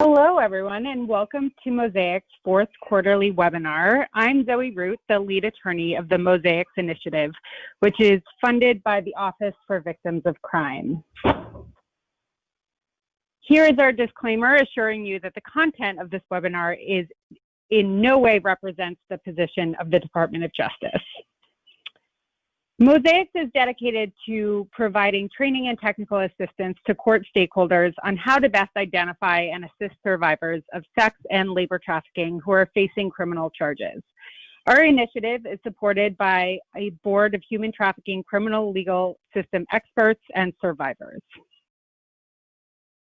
Hello, everyone, and welcome to Mosaic's fourth quarterly webinar. I'm Zoe Root, the lead attorney of the Mosaics Initiative, which is funded by the Office for Victims of Crime. Here is our disclaimer assuring you that the content of this webinar is in no way represents the position of the Department of Justice. Mosaics is dedicated to providing training and technical assistance to court stakeholders on how to best identify and assist survivors of sex and labor trafficking who are facing criminal charges. Our initiative is supported by a board of human trafficking criminal legal system experts and survivors.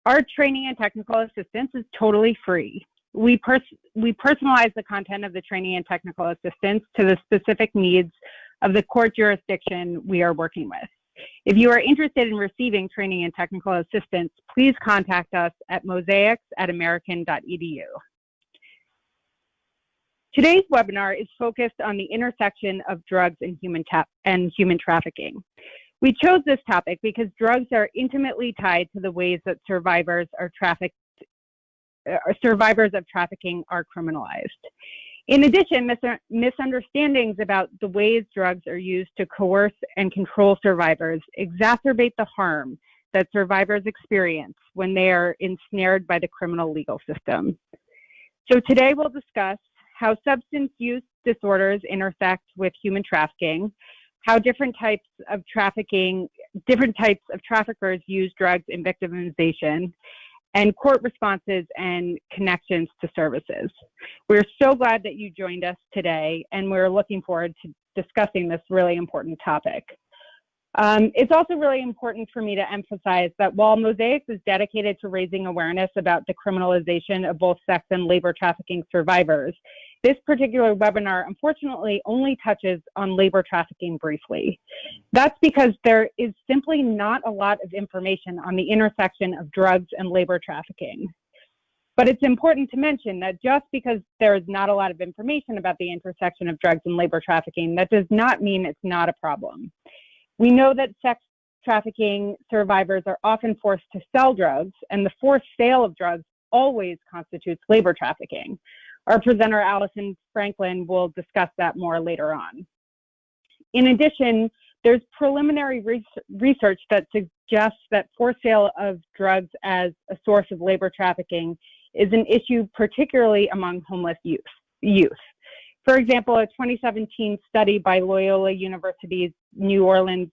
Our training and technical assistance is totally free. We personalize the content of the training and technical assistance to the specific needs of the court jurisdiction we are working with. If you are interested in receiving training and technical assistance, please contact us at mosaics@american.edu. Today's webinar is focused on the intersection of drugs and human trafficking. We chose this topic because drugs are intimately tied to the ways that survivors of trafficking are criminalized. In addition, misunderstandings about the ways drugs are used to coerce and control survivors exacerbate the harm that survivors experience when they are ensnared by the criminal legal system. So today we'll discuss how substance use disorders intersect with human trafficking, how different types of traffickers use drugs in victimization, and court responses and connections to services. We're so glad that you joined us today, and we're looking forward to discussing this really important topic. It's also really important for me to emphasize that while Mosaics is dedicated to raising awareness about the criminalization of both sex and labor trafficking survivors, this particular webinar unfortunately only touches on labor trafficking briefly. That's because there is simply not a lot of information on the intersection of drugs and labor trafficking. But it's important to mention that just because there is not a lot of information about the intersection of drugs and labor trafficking, that does not mean it's not a problem. We know that sex trafficking survivors are often forced to sell drugs, and the forced sale of drugs always constitutes labor trafficking. Our presenter, Allison Franklin, will discuss that more later on. In addition, there's preliminary research that suggests that forced sale of drugs as a source of labor trafficking is an issue particularly among homeless youth. For example, a 2017 study by Loyola University's New Orleans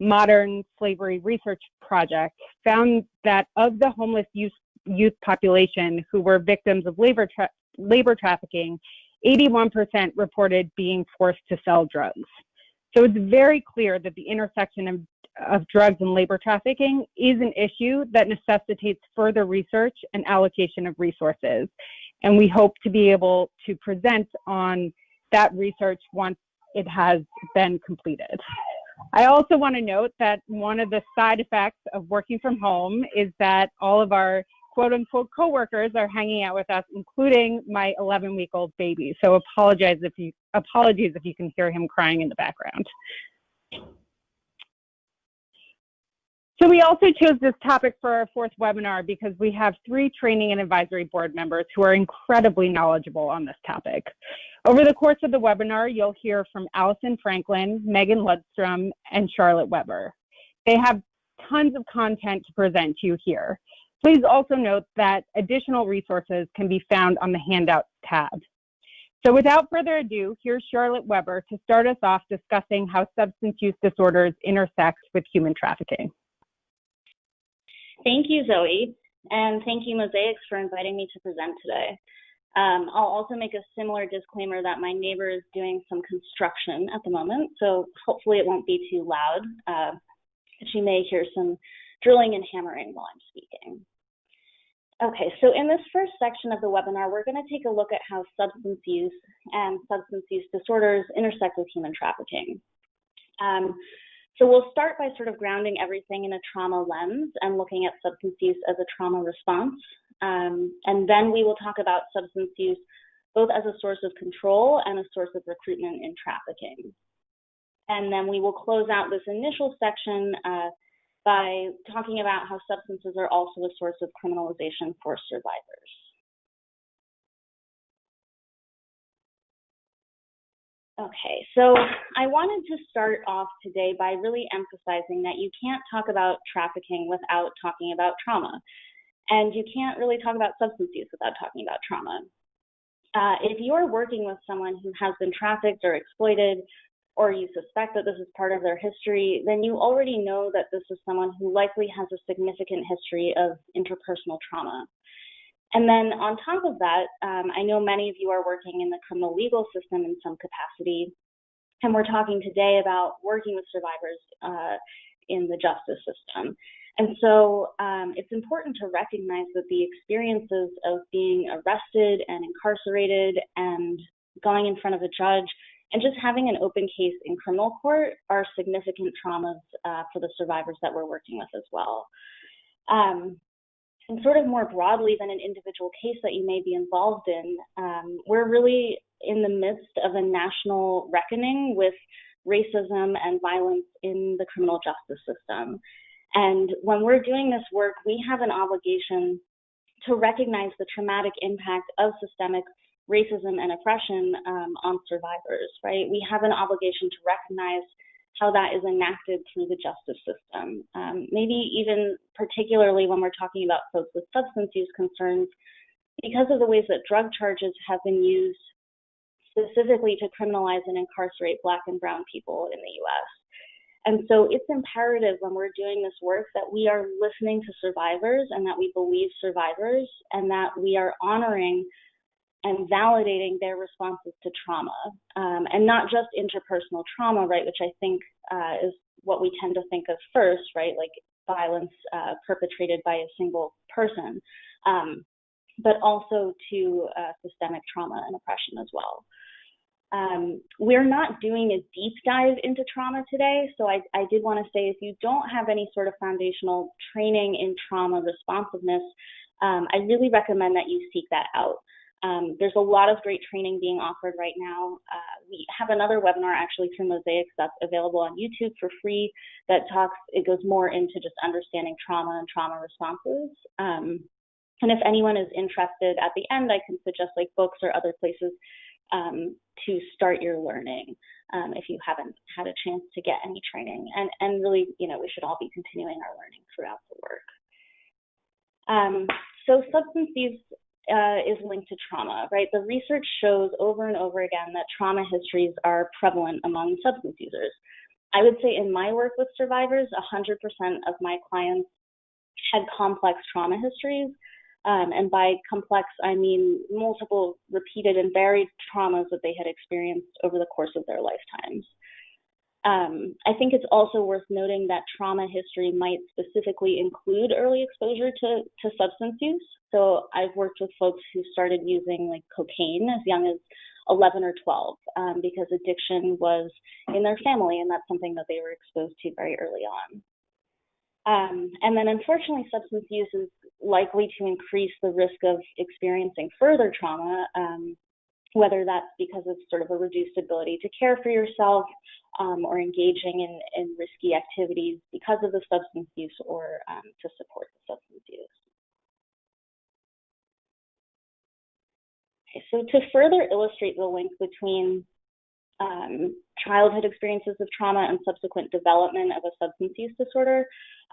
Modern Slavery Research Project found that of the homeless youth population who were victims of labor trafficking, 81% reported being forced to sell drugs. So it's very clear that the intersection of drugs and labor trafficking is an issue that necessitates further research and allocation of resources. And we hope to be able to present on that research once it has been completed. I also want to note that one of the side effects of working from home is that all of our quote-unquote coworkers are hanging out with us, including my 11-week-old baby. So apologies if you can hear him crying in the background. So we also chose this topic for our fourth webinar because we have 3 training and advisory board members who are incredibly knowledgeable on this topic. Over the course of the webinar, you'll hear from Allison Franklin, Megan Ludstrom, and Charlotte Weber. They have tons of content to present to you here. Please also note that additional resources can be found on the handout tab. So without further ado, here's Charlotte Weber to start us off discussing how substance use disorders intersect with human trafficking. Thank you, Zoe, and thank you, Mosaics, for inviting me to present today. I'll also make a similar disclaimer that my neighbor is doing some construction at the moment, so hopefully it won't be too loud. She may hear some drilling and hammering while I'm speaking. Okay, so in this first section of the webinar, we're going to take a look at how substance use and substance use disorders intersect with human trafficking. So we'll start by sort of grounding everything in a trauma lens and looking at substance use as a trauma response. And then we will talk about substance use both as a source of control and a source of recruitment in trafficking. And then we will close out this initial section by talking about how substances are also a source of criminalization for survivors. Okay, so I wanted to start off today by really emphasizing that you can't talk about trafficking without talking about trauma. And you can't really talk about substance use without talking about trauma. If you're working with someone who has been trafficked or exploited, or you suspect that this is part of their history, then you already know that this is someone who likely has a significant history of interpersonal trauma. And then on top of that, I know many of you are working in the criminal legal system in some capacity, and we're talking today about working with survivors in the justice system. And so it's important to recognize that the experiences of being arrested and incarcerated and going in front of a judge and just having an open case in criminal court are significant traumas for the survivors that we're working with as well. And sort of more broadly than an individual case that you may be involved in, we're really in the midst of a national reckoning with racism and violence in the criminal justice system. And when we're doing this work, we have an obligation to recognize the traumatic impact of systemic racism and oppression on survivors, right? We have an obligation to recognize how that is enacted through the justice system. Maybe even particularly when we're talking about folks with substance use concerns, because of the ways that drug charges have been used specifically to criminalize and incarcerate Black and Brown people in the US. And so it's imperative when we're doing this work that we are listening to survivors and that we believe survivors and that we are honoring and validating their responses to trauma, and not just interpersonal trauma, right, which I think is what we tend to think of first, right, like violence perpetrated by a single person, but also to systemic trauma and oppression as well. We're not doing a deep dive into trauma today, so I did want to say if you don't have any sort of foundational training in trauma responsiveness, I really recommend that you seek that out. There's a lot of great training being offered right now. We have another webinar actually through Mosaics that's available on YouTube for free that it goes more into just understanding trauma and trauma responses. And if anyone is interested, at the end, I can suggest like books or other places to start your learning if you haven't had a chance to get any training. And really, you know, we should all be continuing our learning throughout the work. So substance use is linked to trauma, right? The research shows over and over again that trauma histories are prevalent among substance users. I would say in my work with survivors, 100% of my clients had complex trauma histories. And by complex, I mean multiple repeated and varied traumas that they had experienced over the course of their lifetimes. I think it's also worth noting that trauma history might specifically include early exposure to substance use. So I've worked with folks who started using like cocaine as young as 11 or 12 because addiction was in their family, and that's something that they were exposed to very early on. And then unfortunately, substance use is likely to increase the risk of experiencing further trauma, whether that's because of sort of a reduced ability to care for yourself or engaging in risky activities because of the substance use or to support the substance use. Okay, so to further illustrate the link between childhood experiences of trauma and subsequent development of a substance use disorder,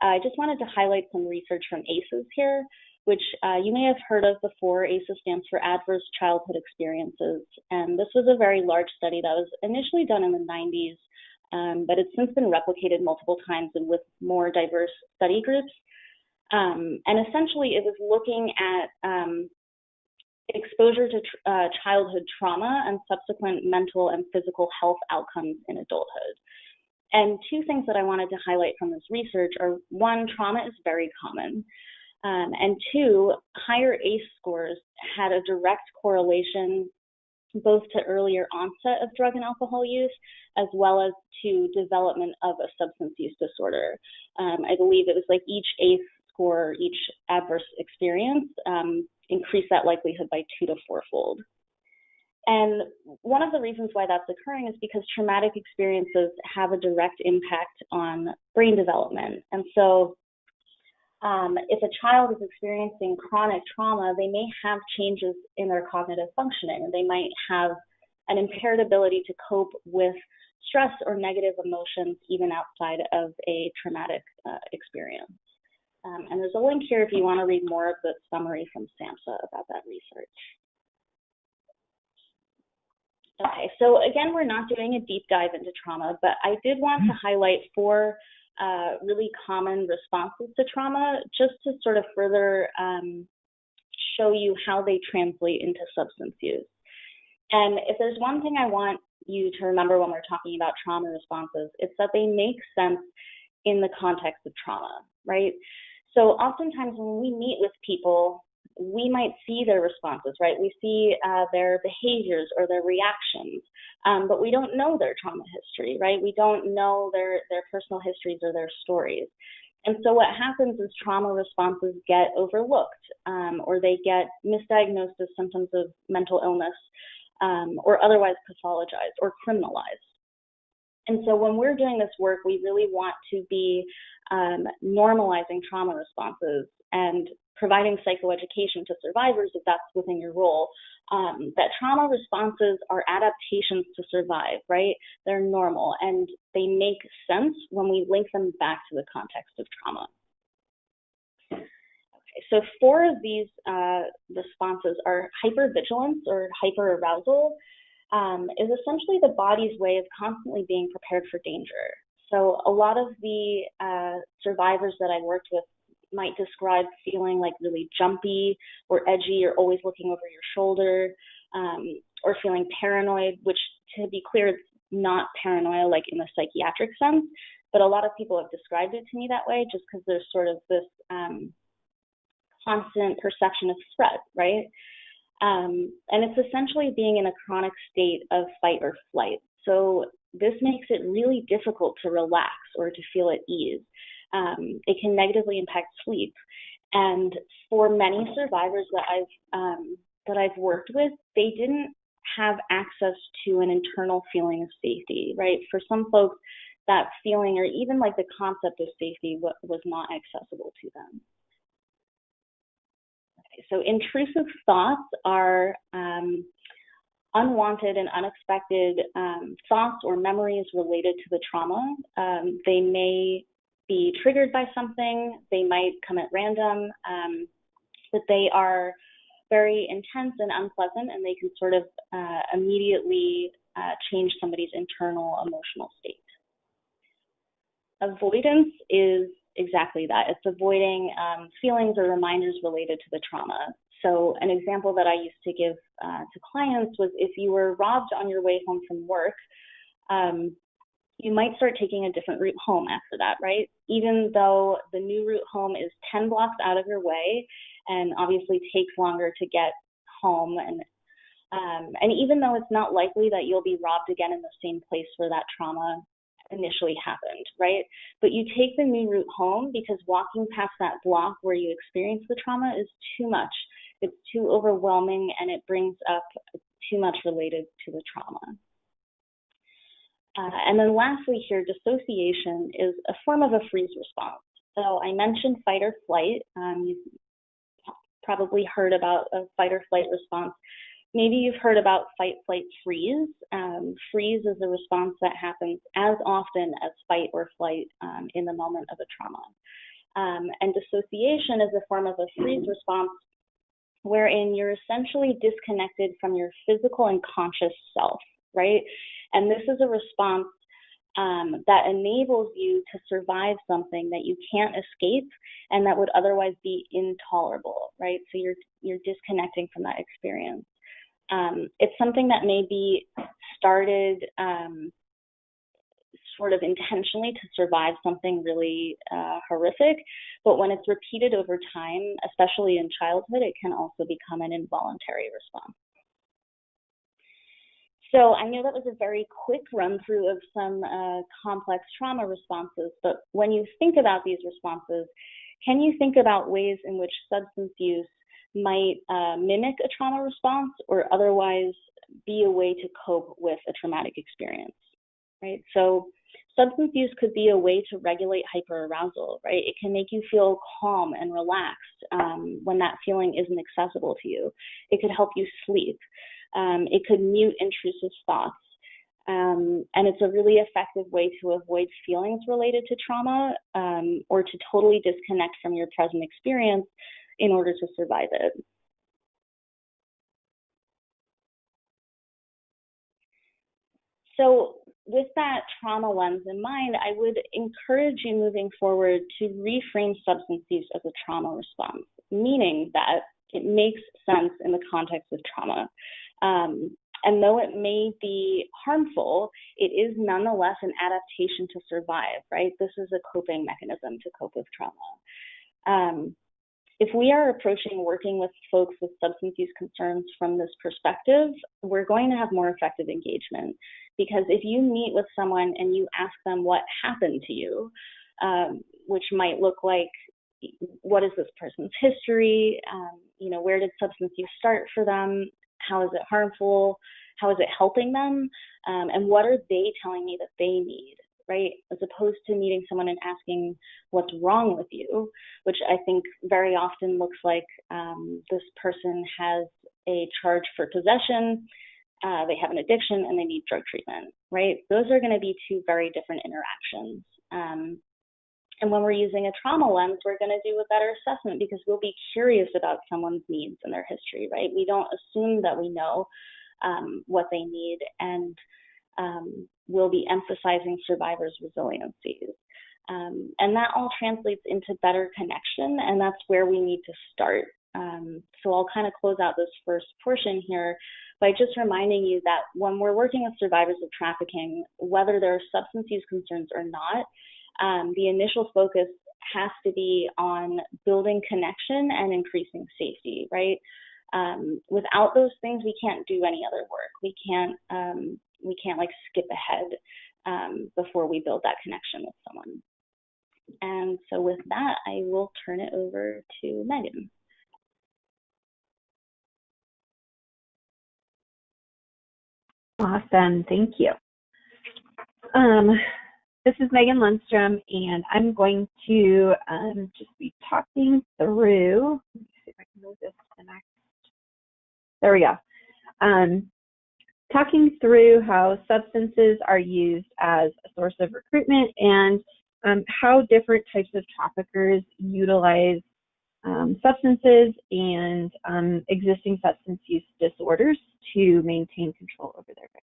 I just wanted to highlight some research from ACEs here, which you may have heard of before. ACEs stands for Adverse Childhood Experiences. And this was a very large study that was initially done in the 90s, but it's since been replicated multiple times and with more diverse study groups. And essentially, it was looking at exposure to childhood trauma and subsequent mental and physical health outcomes in adulthood. And two things that I wanted to highlight from this research are, one, trauma is very common, and two, higher ACE scores had a direct correlation both to earlier onset of drug and alcohol use as well as to development of a substance use disorder. I believe it was like each ACE score, each adverse experience increased that likelihood by 2 to 4-fold. And one of the reasons why that's occurring is because traumatic experiences have a direct impact on brain development. And so if a child is experiencing chronic trauma, they may have changes in their cognitive functioning. They might have an impaired ability to cope with stress or negative emotions even outside of a traumatic experience. And there's a link here if you want to read more of the summary from SAMHSA about that research. Okay, so again, we're not doing a deep dive into trauma, but I did want to highlight 4 really common responses to trauma, just to sort of further show you how they translate into substance use. And if there's one thing I want you to remember when we're talking about trauma responses, it's that they make sense in the context of trauma, right? So oftentimes when we meet with people, we might see their responses, right? We see their behaviors or their reactions, but we don't know their trauma history, right? We don't know their personal histories or their stories. And so what happens is trauma responses get overlooked, or they get misdiagnosed as symptoms of mental illness, or otherwise pathologized or criminalized. And so when we're doing this work, we really want to be normalizing trauma responses and providing psychoeducation to survivors, if that's within your role, that trauma responses are adaptations to survive, right? They're normal and they make sense when we link them back to the context of trauma. Okay, so 4 of these responses are hypervigilance or hyperarousal, is essentially the body's way of constantly being prepared for danger. So a lot of the survivors that I worked with might describe feeling like really jumpy or edgy or always looking over your shoulder, or feeling paranoid, which, to be clear, it's not paranoia like in the psychiatric sense, but a lot of people have described it to me that way just because there's sort of this constant perception of threat, right? And it's essentially being in a chronic state of fight or flight. So this makes it really difficult to relax or to feel at ease. It can negatively impact sleep. And for many survivors that I've worked with, they didn't have access to an internal feeling of safety, right? For some folks, that feeling or even like the concept of safety was not accessible to them. Okay, so intrusive thoughts are unwanted and unexpected thoughts or memories related to the trauma. They may be triggered by something, they might come at random, but they are very intense and unpleasant, and they can sort of immediately change somebody's internal emotional state. Avoidance is exactly that. It's avoiding feelings or reminders related to the trauma. So an example that I used to give to clients was if you were robbed on your way home from work, you might start taking a different route home after that, right? Even though the new route home is 10 blocks out of your way and obviously takes longer to get home, and even though it's not likely that you'll be robbed again in the same place where that trauma initially happened, right? But you take the new route home because walking past that block where you experienced the trauma is too much. It's too overwhelming, and it brings up too much related to the trauma. And then lastly here, dissociation is a form of a freeze response. So I mentioned fight or flight. You've probably heard about a fight or flight response. Maybe you've heard about fight, flight, freeze. Freeze is a response that happens as often as fight or flight in the moment of a trauma. And dissociation is a form of a freeze response wherein you're essentially disconnected from your physical and conscious self, right? And this is a response that enables you to survive something that you can't escape and that would otherwise be intolerable, right? So you're disconnecting from that experience. It's something that may be started sort of intentionally to survive something really horrific, but when it's repeated over time, especially in childhood, it can also become an involuntary response. So I know that was a very quick run through of some complex trauma responses, but when you think about these responses, can you think about ways in which substance use might mimic a trauma response or otherwise be a way to cope with a traumatic experience, right? So substance use could be a way to regulate hyperarousal, right? It can make you feel calm and relaxed when that feeling isn't accessible to you. It could help you sleep. It could mute intrusive thoughts. And it's a really effective way to avoid feelings related to trauma or to totally disconnect from your present experience in order to survive it. So with that trauma lens in mind, I would encourage you moving forward to reframe substance use as a trauma response, meaning that it makes sense in the context of trauma. And though it may be harmful, it is nonetheless an adaptation to survive, right? This is a coping mechanism to cope with trauma. If we are approaching working with folks with substance use concerns from this perspective, we're going to have more effective engagement. Because if you meet with someone and you ask them what happened to you, which might look like, what is this person's history? Where did substance use start for them? How is it harmful? How is it helping them? And what are they telling me that they need? Right? As opposed to meeting someone and asking what's wrong with you, which I think very often looks like this person has a charge for possession, they have an addiction, and they need drug treatment, right? Those are going to be two very different interactions. And when we're using a trauma lens, we're going to do a better assessment because we'll be curious about someone's needs and their history, right? We don't assume that we know what they need, and we'll be emphasizing survivors' resiliencies. And that all translates into better connection, and that's where we need to start. So I'll kind of close out this first portion here by just reminding you that when we're working with survivors of trafficking, whether there are substance use concerns or not, the initial focus has to be on building connection and increasing safety, right? Without those things, we can't do any other work. We can't like skip ahead before we build that connection with someone. And so with that, I will turn it over to Megan. Awesome, thank you. This is Megan Lundstrom, and I'm going to just be talking through, let me see if I can move this to the next, there we go. Talking through how substances are used as a source of recruitment and how different types of traffickers utilize substances and existing substance use disorders to maintain control over their victims.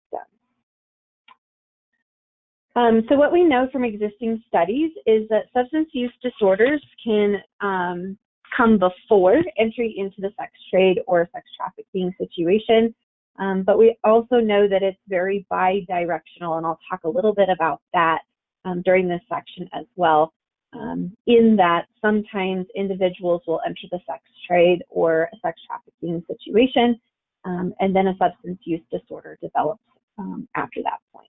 So what we know from existing studies is that substance use disorders can come before entry into the sex trade or sex trafficking situation, but we also know that it's very bi-directional, and I'll talk a little bit about that during this section as well, in that sometimes individuals will enter the sex trade or a sex trafficking situation, and then a substance use disorder develops after that point.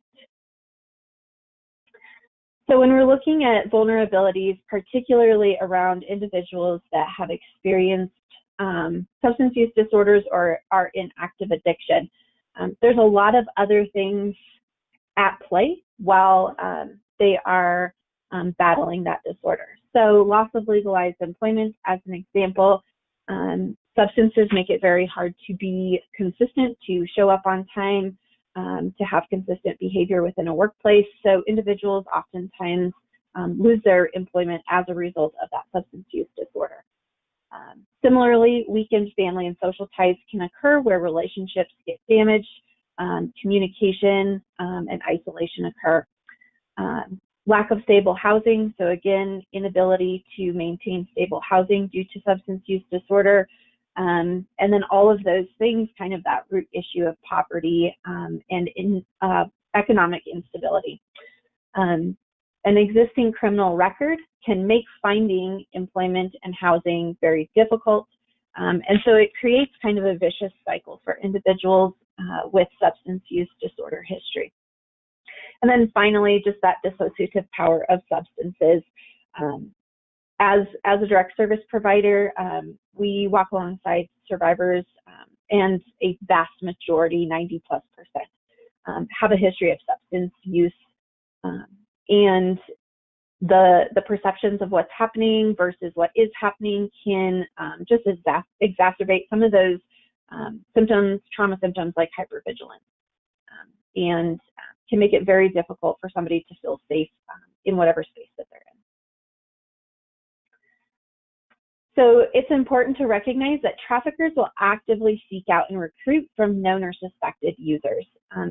So when we're looking at vulnerabilities, particularly around individuals that have experienced substance use disorders or are in active addiction, there's a lot of other things at play while they are battling that disorder. So loss of legalized employment, as an example, substances make it very hard to be consistent, to show up on time, to have consistent behavior within a workplace. So individuals oftentimes lose their employment as a result of that substance use disorder. Similarly, weakened family and social ties can occur where relationships get damaged, communication and isolation occur. Lack of stable housing, so again, inability to maintain stable housing due to substance use disorder. And then all of those things, kind of that root issue of poverty and economic instability. An existing criminal record can make finding employment and housing very difficult. And so it creates kind of a vicious cycle for individuals with substance use disorder history. And then finally, just that dissociative power of substances. As a direct service provider, we walk alongside survivors and a vast majority, 90+%, have a history of substance use, and the perceptions of what's happening versus what is happening can just exacerbate some of those symptoms, trauma symptoms like hypervigilance, and can make it very difficult for somebody to feel safe in whatever space that they're in. So it's important to recognize that traffickers will actively seek out and recruit from known or suspected users.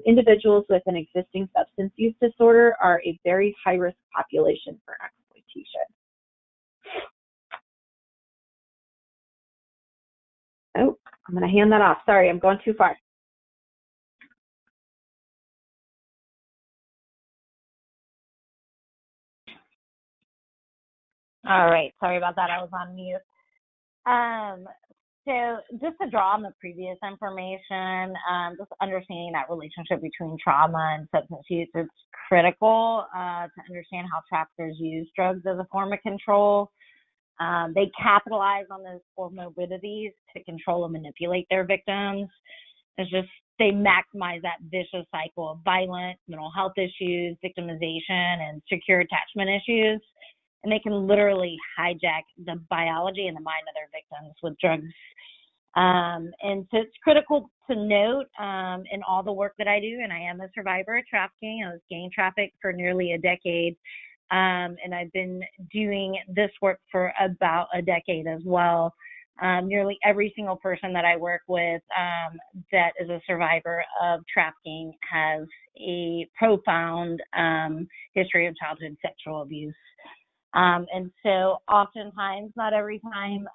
Individuals with an existing substance use disorder are a very high-risk population for exploitation. Oh, I'm going to hand that off. Sorry, I'm going too far. All right, sorry about that. I was on mute. So just to draw on the previous information, just understanding that relationship between trauma and substance use is critical to understand how traffickers use drugs as a form of control. They capitalize on those comorbidities to control and manipulate their victims. It's just they maximize that vicious cycle of violence, mental health issues, victimization, and secure attachment issues. And they can literally hijack the biology and the mind of their victims with drugs. And so it's critical to note in all the work that I do, and I am a survivor of trafficking. I was gang trafficked for nearly a decade, and I've been doing this work for about a decade as well. Nearly every single person that I work with that is a survivor of trafficking has a profound history of childhood sexual abuse. And so oftentimes, not every time,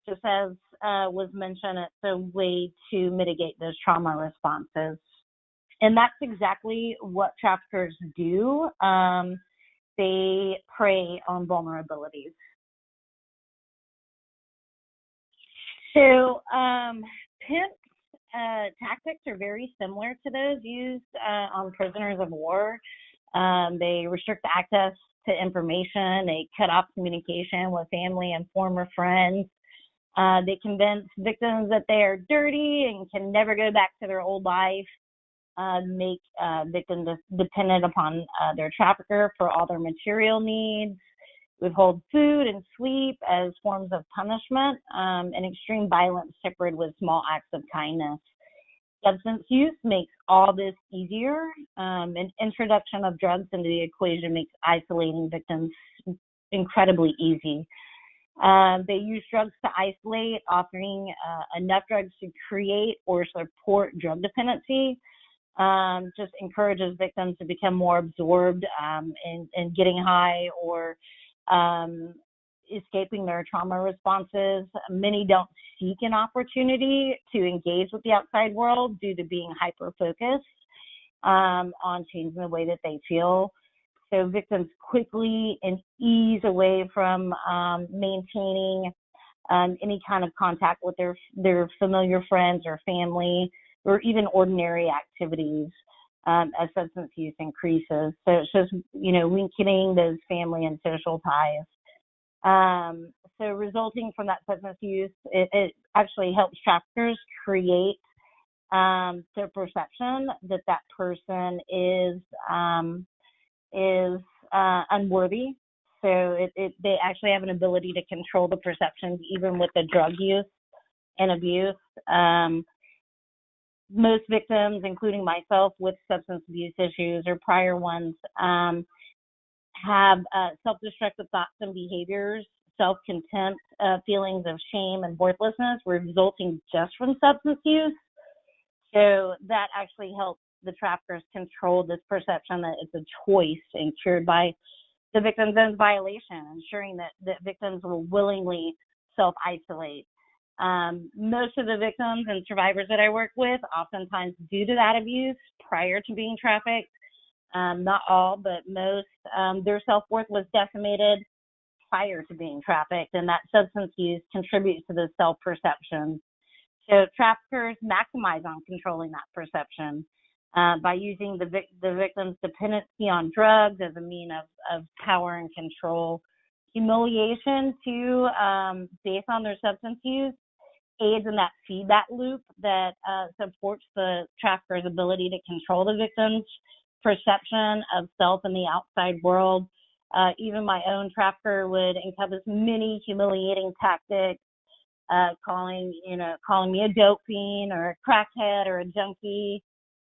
just as was mentioned, it's a way to mitigate those trauma responses. And that's exactly what traffickers do. They prey on vulnerabilities. So pimp tactics are very similar to those used on prisoners of war. They restrict access to information. They cut off communication with family and former friends. They convince victims that they are dirty and can never go back to their old life. Make victims dependent upon their trafficker for all their material needs. Withhold food and sleep as forms of punishment, and extreme violence tempered with small acts of kindness. Substance use makes all this easier. An introduction of drugs into the equation makes isolating victims incredibly easy. They use drugs to isolate, offering enough drugs to create or support drug dependency. Just encourages victims to become more absorbed in getting high or escaping their trauma responses. Many don't seek an opportunity to engage with the outside world due to being hyper-focused on changing the way that they feel. So victims quickly and ease away from maintaining any kind of contact with their familiar friends or family, or even ordinary activities as substance use increases. So it's just, weakening those family and social ties. So resulting from that substance use, it actually helps traffickers create their perception that that person is unworthy. So they actually have an ability to control the perceptions even with the drug use and abuse. Most victims, including myself, with substance abuse issues or prior ones, have self-destructive thoughts and behaviors, self-contempt, feelings of shame and worthlessness resulting just from substance use. So that actually helps the traffickers control this perception that it's a choice and cured by the victim's own violation, ensuring that victims will willingly self-isolate. Most of the victims and survivors that I work with, oftentimes due to that abuse prior to being trafficked, not all, but most, their self-worth was decimated prior to being trafficked, and that substance use contributes to the self-perception. So traffickers maximize on controlling that perception by using the victim's dependency on drugs as a mean of power and control. Humiliation, too, based on their substance use, aids in that feedback loop that supports the trafficker's ability to control the victim's perception of self in the outside world. Even my own trafficker would encompass many humiliating tactics, calling me a dope fiend or a crackhead or a junkie.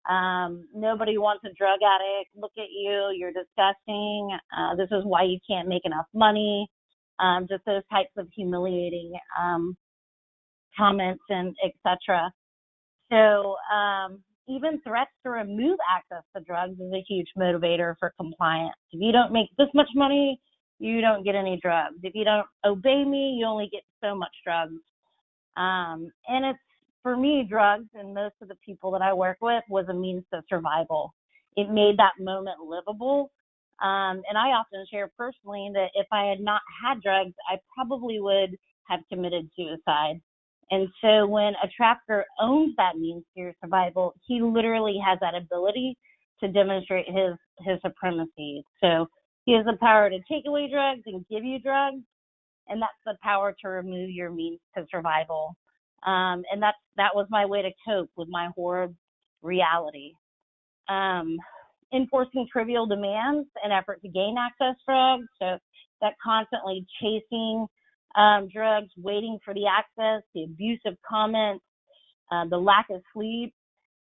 Nobody wants a drug addict. Look at you, you're disgusting. This is why you can't make enough money. Just those types of humiliating comments and etc. So even threats to remove access to drugs is a huge motivator for compliance. If you don't make this much money, you don't get any drugs. If you don't obey me, you only get so much drugs. And it's, for me, drugs and most of the people that I work with was a means to survival. It made that moment livable. And I often share personally that if I had not had drugs, I probably would have committed suicide. And so when a trafficker owns that means to your survival, he literally has that ability to demonstrate his supremacy. So he has the power to take away drugs and give you drugs, and that's the power to remove your means to survival. And that was my way to cope with my horrid reality. Enforcing trivial demands in effort to gain access to drugs, so that constantly chasing drugs, waiting for the access, the abusive comments, the lack of sleep,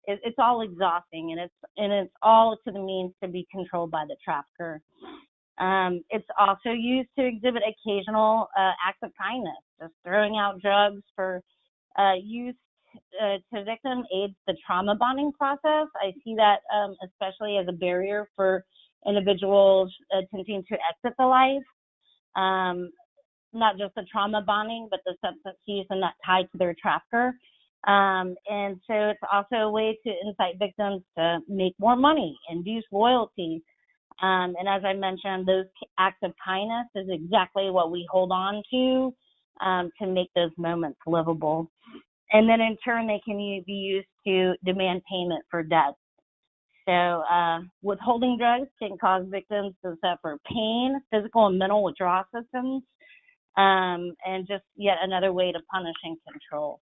it's all exhausting, and it's all to the means to be controlled by the trafficker. It's also used to exhibit occasional acts of kindness, just throwing out drugs for use to victim aids the trauma bonding process. I see that especially as a barrier for individuals attempting to exit the life. Not just the trauma bonding, but the substance use and that tied to their trafficker. And so it's also a way to incite victims to make more money, induce loyalty. And as I mentioned, those acts of kindness is exactly what we hold on to make those moments livable. And then in turn, they can be used to demand payment for debt. So withholding drugs can cause victims to suffer pain, physical and mental withdrawal symptoms, and just yet another way to punish and control.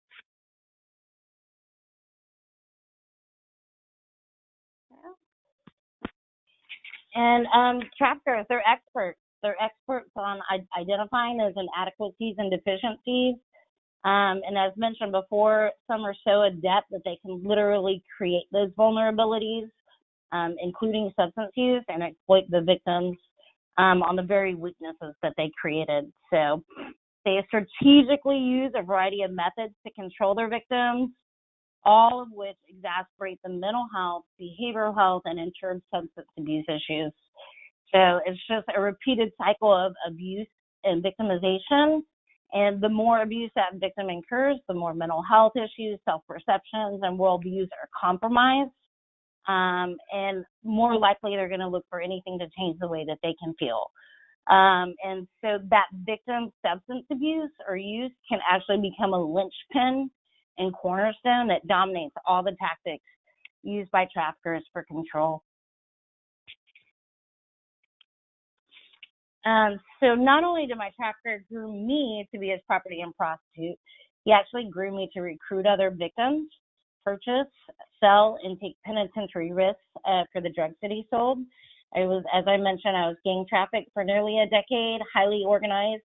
And traffickers, they're experts. They're experts on identifying those inadequacies and deficiencies. And as mentioned before, some are so adept that they can literally create those vulnerabilities, including substance use, and exploit the victims on the very weaknesses that they created. So they strategically use a variety of methods to control their victims, all of which exacerbate the mental health, behavioral health, and in turn substance abuse issues. So it's just a repeated cycle of abuse and victimization. And the more abuse that victim incurs, the more mental health issues, self-perceptions, and worldviews are compromised. And more likely they're going to look for anything to change the way that they can feel. And so that victim's substance abuse or use can actually become a linchpin and cornerstone that dominates all the tactics used by traffickers for control. So not only did my trafficker groom me to be his property and prostitute, he actually groomed me to recruit other victims, purchase, sell, and take penitentiary risks for the drugs that he sold. As I mentioned, I was gang trafficked for nearly a decade, highly organized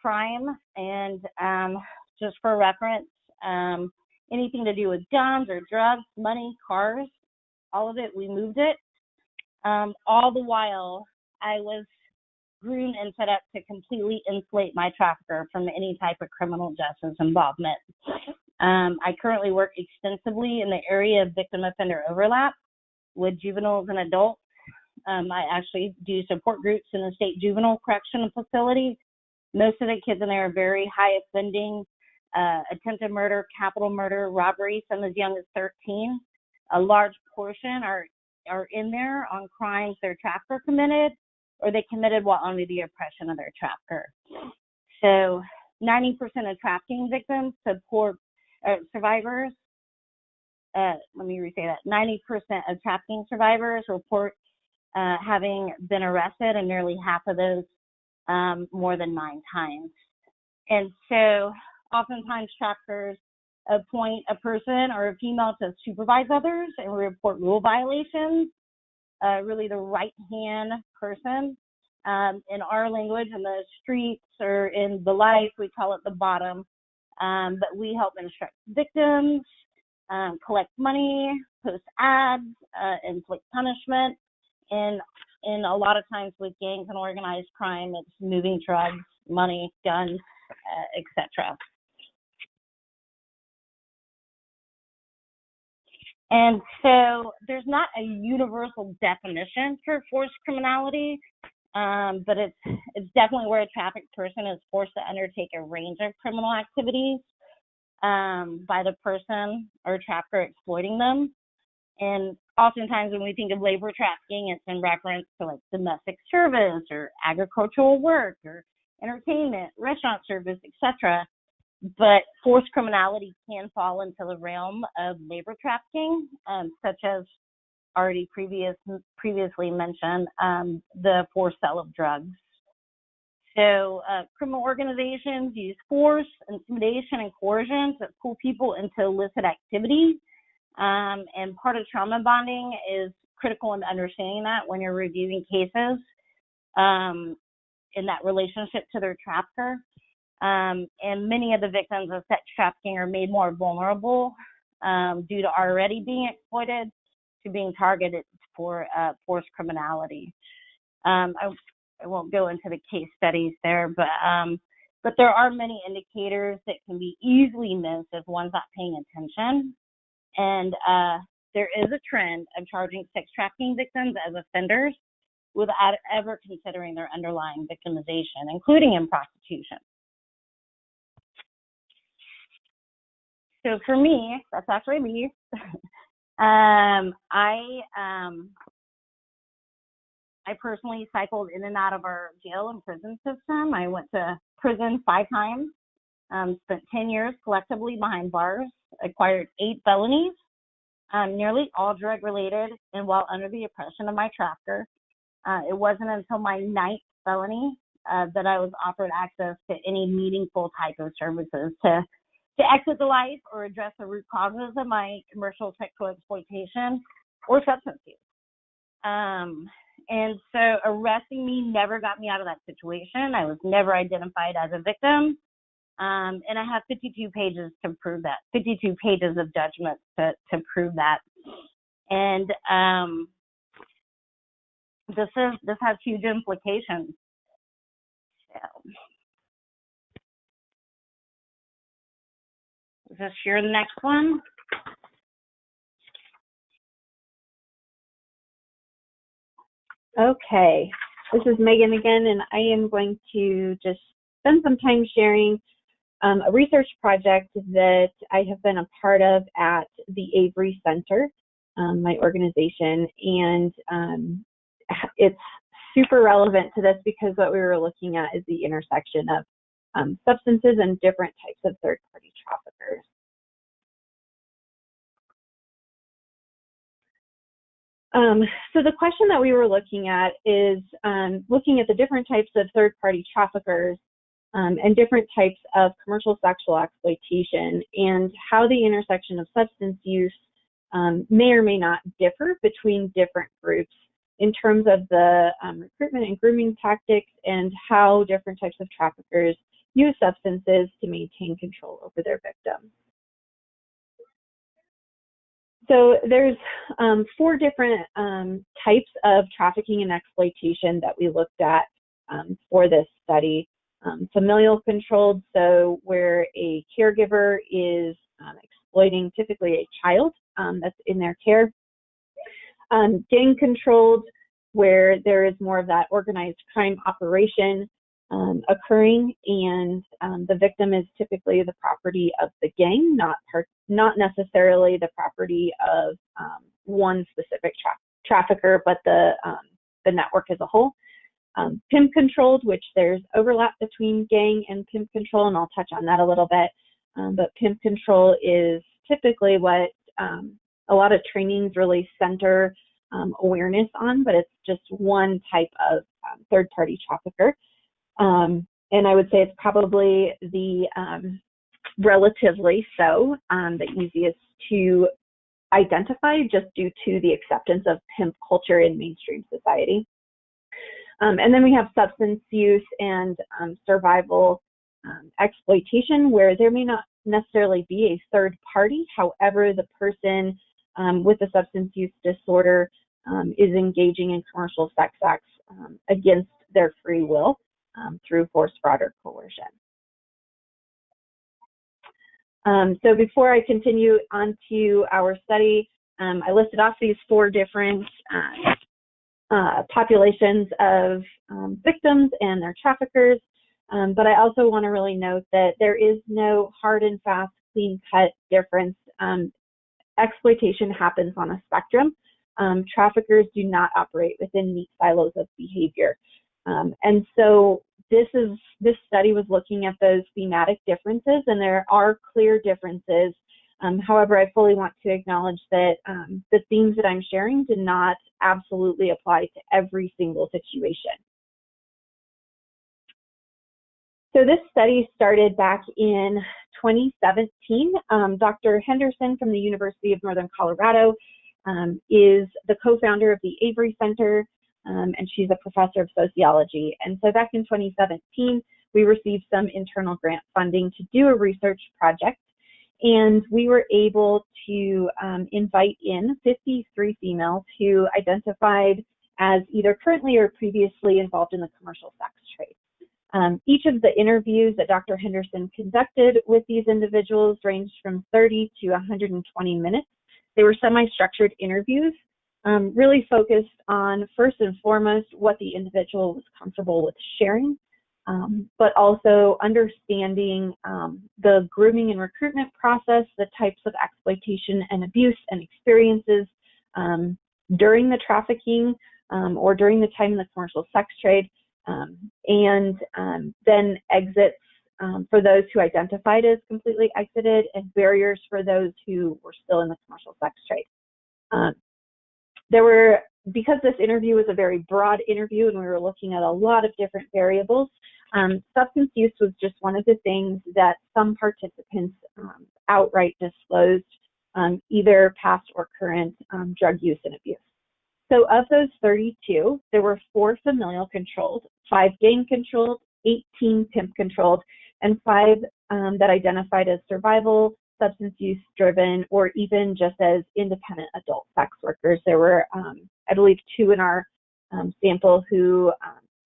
crime, and just for reference, anything to do with guns or drugs, money, cars, all of it, we moved it. All the while, I was groomed and set up to completely insulate my trafficker from any type of criminal justice involvement. I currently work extensively in the area of victim offender overlap with juveniles and adults. I actually do support groups in the state juvenile correctional facilities. Most of the kids in there are very high offending, attempted murder, capital murder, robbery, some as young as 13. A large portion are in there on crimes their trafficker committed or they committed while under the oppression of their trafficker. So 90% of trafficking victims support survivors. Let me restate that. 90% of trafficking survivors report having been arrested, and nearly half of those more than 9 times. And so Oftentimes, traffickers appoint a person or a female to supervise others and report rule violations, really the right-hand person. In our language, in the streets or in the life, we call it the bottom. But we help instruct victims, collect money, post ads, inflict punishment. And a lot of times with gangs and organized crime, it's moving drugs, money, guns, etc. And so there's not a universal definition for forced criminality, but it's definitely where a trafficked person is forced to undertake a range of criminal activities by the person or trafficker exploiting them. And oftentimes when we think of labor trafficking, it's in reference to like domestic service or agricultural work or entertainment, restaurant service, etc. But forced criminality can fall into the realm of labor trafficking, such as already previously mentioned, the forced sale of drugs. So criminal organizations use force, intimidation, and coercion to pull people into illicit activities. And part of trauma bonding is critical in understanding that when you're reviewing cases in that relationship to their trafficker. And many of the victims of sex trafficking are made more vulnerable due to already being exploited to being targeted for forced criminality. I won't go into the case studies there, but there are many indicators that can be easily missed if one's not paying attention. And there is a trend of charging sex trafficking victims as offenders without ever considering their underlying victimization, including in prostitution. So for me, that's actually me. I personally cycled in and out of our jail and prison system. I went to prison 5 times, spent 10 years collectively behind bars, acquired 8 felonies, nearly all drug related, and while under the oppression of my trafficker. It wasn't until my 9th felony that I was offered access to any meaningful type of services to exit the life or address the root causes of my commercial sexual exploitation or substance use. And so arresting me never got me out of that situation. I was never identified as a victim. And I have 52 pages to prove that, 52 pages of judgment to prove that. And this has huge implications. So, is this your next one? Okay, this is Megan again, and I am going to just spend some time sharing a research project that I have been a part of at the Avery Center, my organization, and it's super relevant to this because what we were looking at is the intersection of substances and different types of third-party traffickers. So the question that we were looking at is looking at the different types of third-party traffickers and different types of commercial sexual exploitation and how the intersection of substance use may or may not differ between different groups in terms of the recruitment and grooming tactics and how different types of traffickers use substances to maintain control over their victims. So there's 4 different types of trafficking and exploitation that we looked at for this study. Familial controlled, so where a caregiver is exploiting typically a child that's in their care. Gang controlled, where there is more of that organized crime operation occurring, and the victim is typically the property of the gang, not necessarily the property of one specific trafficker, but the network as a whole. Pimp controlled, which there's overlap between gang and pimp control, and I'll touch on that a little bit. But pimp control is typically what a lot of trainings really center awareness on, but it's just one type of third-party trafficker. And I would say it's probably the relatively so, the easiest to identify just due to the acceptance of pimp culture in mainstream society. And then we have substance use and survival exploitation, where there may not necessarily be a third party. However, the person with the substance use disorder is engaging in commercial sex acts against their free will through force, fraud, or coercion. So before I continue on to our study, I listed off these 4 different populations of victims and their traffickers, but I also want to really note that there is no hard and fast, clean-cut difference. Exploitation happens on a spectrum. Traffickers do not operate within neat silos of behavior. And so this study was looking at those thematic differences, and there are clear differences. However, I fully want to acknowledge that the themes that I'm sharing did not absolutely apply to every single situation. So this study started back in 2017. Dr. Henderson from the University of Northern Colorado is the co-founder of the Avery Center, and she's a professor of sociology. And so back in 2017, we received some internal grant funding to do a research project, and we were able to invite in 53 females who identified as either currently or previously involved in the commercial sex trade. Each of the interviews that Dr. Henderson conducted with these individuals ranged from 30 to 120 minutes. They were semi-structured interviews, really focused on, first and foremost, what the individual was comfortable with sharing, but also understanding the grooming and recruitment process, the types of exploitation and abuse and experiences during the trafficking or during the time in the commercial sex trade, and then exits for those who identified as completely exited, and barriers for those who were still in the commercial sex trade. Because this interview was a very broad interview and we were looking at a lot of different variables, substance use was just one of the things that some participants outright disclosed, either past or current drug use and abuse. So of those 32, there were 4 familial controlled, 5 gang controlled, 18 pimp controlled, and 5 that identified as survival, substance use driven, or even just as independent adult sex workers. There were, I believe, 2 in our sample who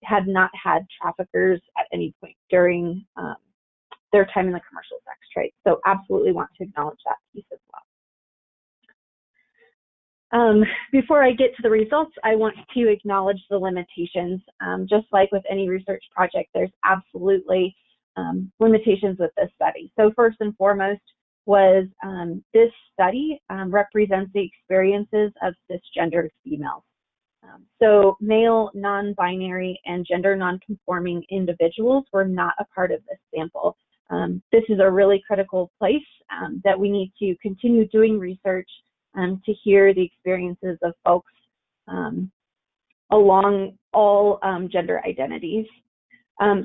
had not had traffickers at any point during their time in the commercial sex trade. So absolutely want to acknowledge that piece as well. Before I get to the results, I want to acknowledge the limitations. Just like with any research project, there's absolutely limitations with this study. So first and foremost was this study represents the experiences of cisgendered females. So male, non-binary, and gender non-conforming individuals were not a part of this sample. This is a really critical place that we need to continue doing research to hear the experiences of folks along all gender identities.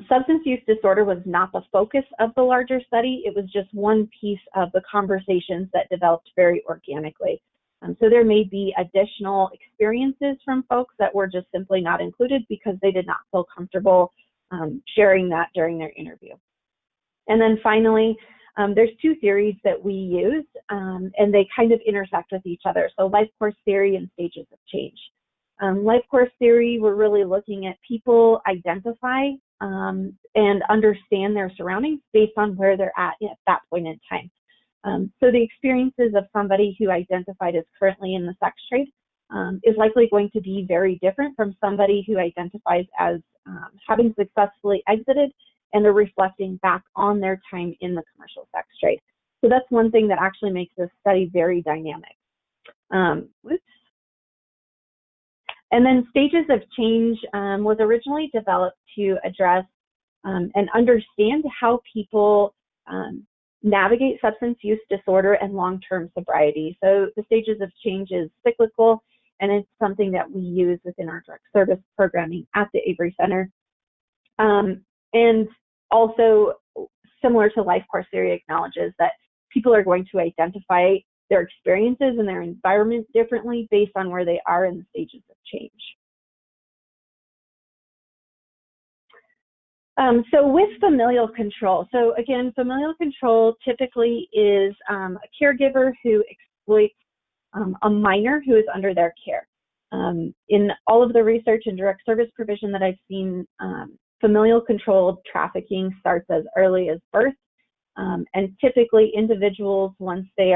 Substance use disorder was not the focus of the larger study. It was just one piece of the conversations that developed very organically. So there may be additional experiences from folks that were just simply not included because they did not feel comfortable sharing that during their interview. And then finally, there's 2 theories that we use, and they kind of intersect with each other. So life course theory and stages of change. Life course theory, we're really looking at people identify and understand their surroundings based on where they're at that point in time. So the experiences of somebody who identified as currently in the sex trade is likely going to be very different from somebody who identifies as having successfully exited and they're reflecting back on their time in the commercial sex trade. So that's one thing that actually makes this study very dynamic. And then stages of change was originally developed to address and understand how people navigate substance use disorder and long-term sobriety. So the stages of change is cyclical, and it's something that we use within our direct service programming at the Avery Center. And also similar to life course theory, acknowledges that people are going to identify their experiences and their environment differently based on where they are in the stages of change. So with familial control, so again, familial control typically is a caregiver who exploits a minor who is under their care. In all of the research and direct service provision that I've seen, familial controlled trafficking starts as early as birth, and typically individuals, once they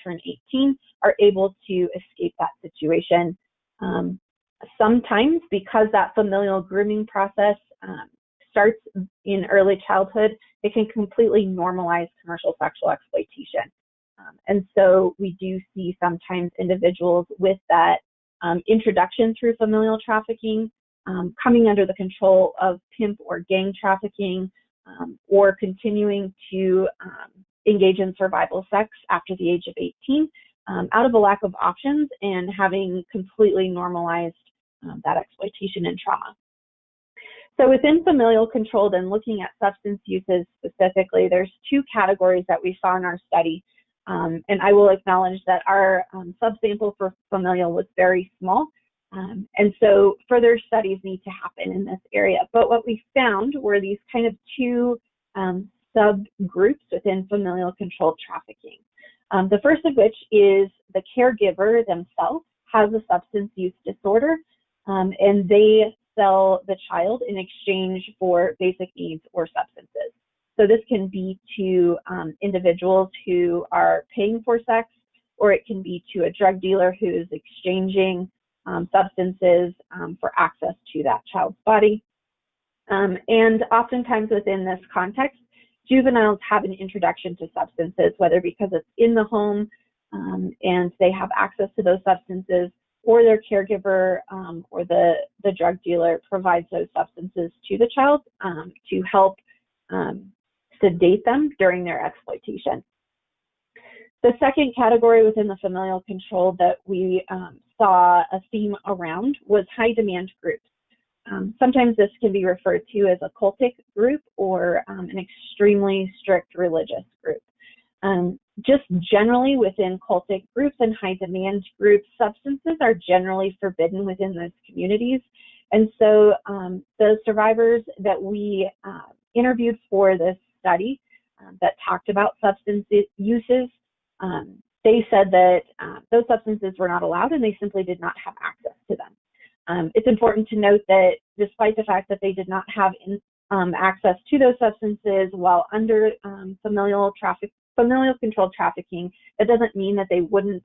turn 18, are able to escape that situation. Sometimes, because that familial grooming process starts in early childhood, it can completely normalize commercial sexual exploitation. And so we do see sometimes individuals with that introduction through familial trafficking coming under the control of pimp or gang trafficking, or continuing to engage in survival sex after the age of 18 out of a lack of options and having completely normalized that exploitation and trauma. So within familial control, then looking at substance uses specifically, there's two categories that we saw in our study. And I will acknowledge that our subsample for familial was very small. And so further studies need to happen in this area. But what we found were these kind of two subgroups within familial controlled trafficking. The first of which is the caregiver themselves has a substance use disorder, and they sell the child in exchange for basic needs or substances. So this can be to individuals who are paying for sex, or it can be to a drug dealer who is exchanging substances for access to that child's body. And oftentimes within this context, juveniles have an introduction to substances, whether because it's in the home and they have access to those substances, or their caregiver or the drug dealer provides those substances to the child to help sedate them during their exploitation. The second category within the familial control that we saw a theme around was high demand groups. Sometimes this can be referred to as a cultic group or an extremely strict religious group. Just generally within cultic groups and high demand groups, substances are generally forbidden within those communities. And so the survivors that we interviewed for this study that talked about substance uses, they said that those substances were not allowed and they simply did not have access to them. It's important to note that despite the fact that they did not have access to those substances while under familial controlled trafficking, that doesn't mean that they wouldn't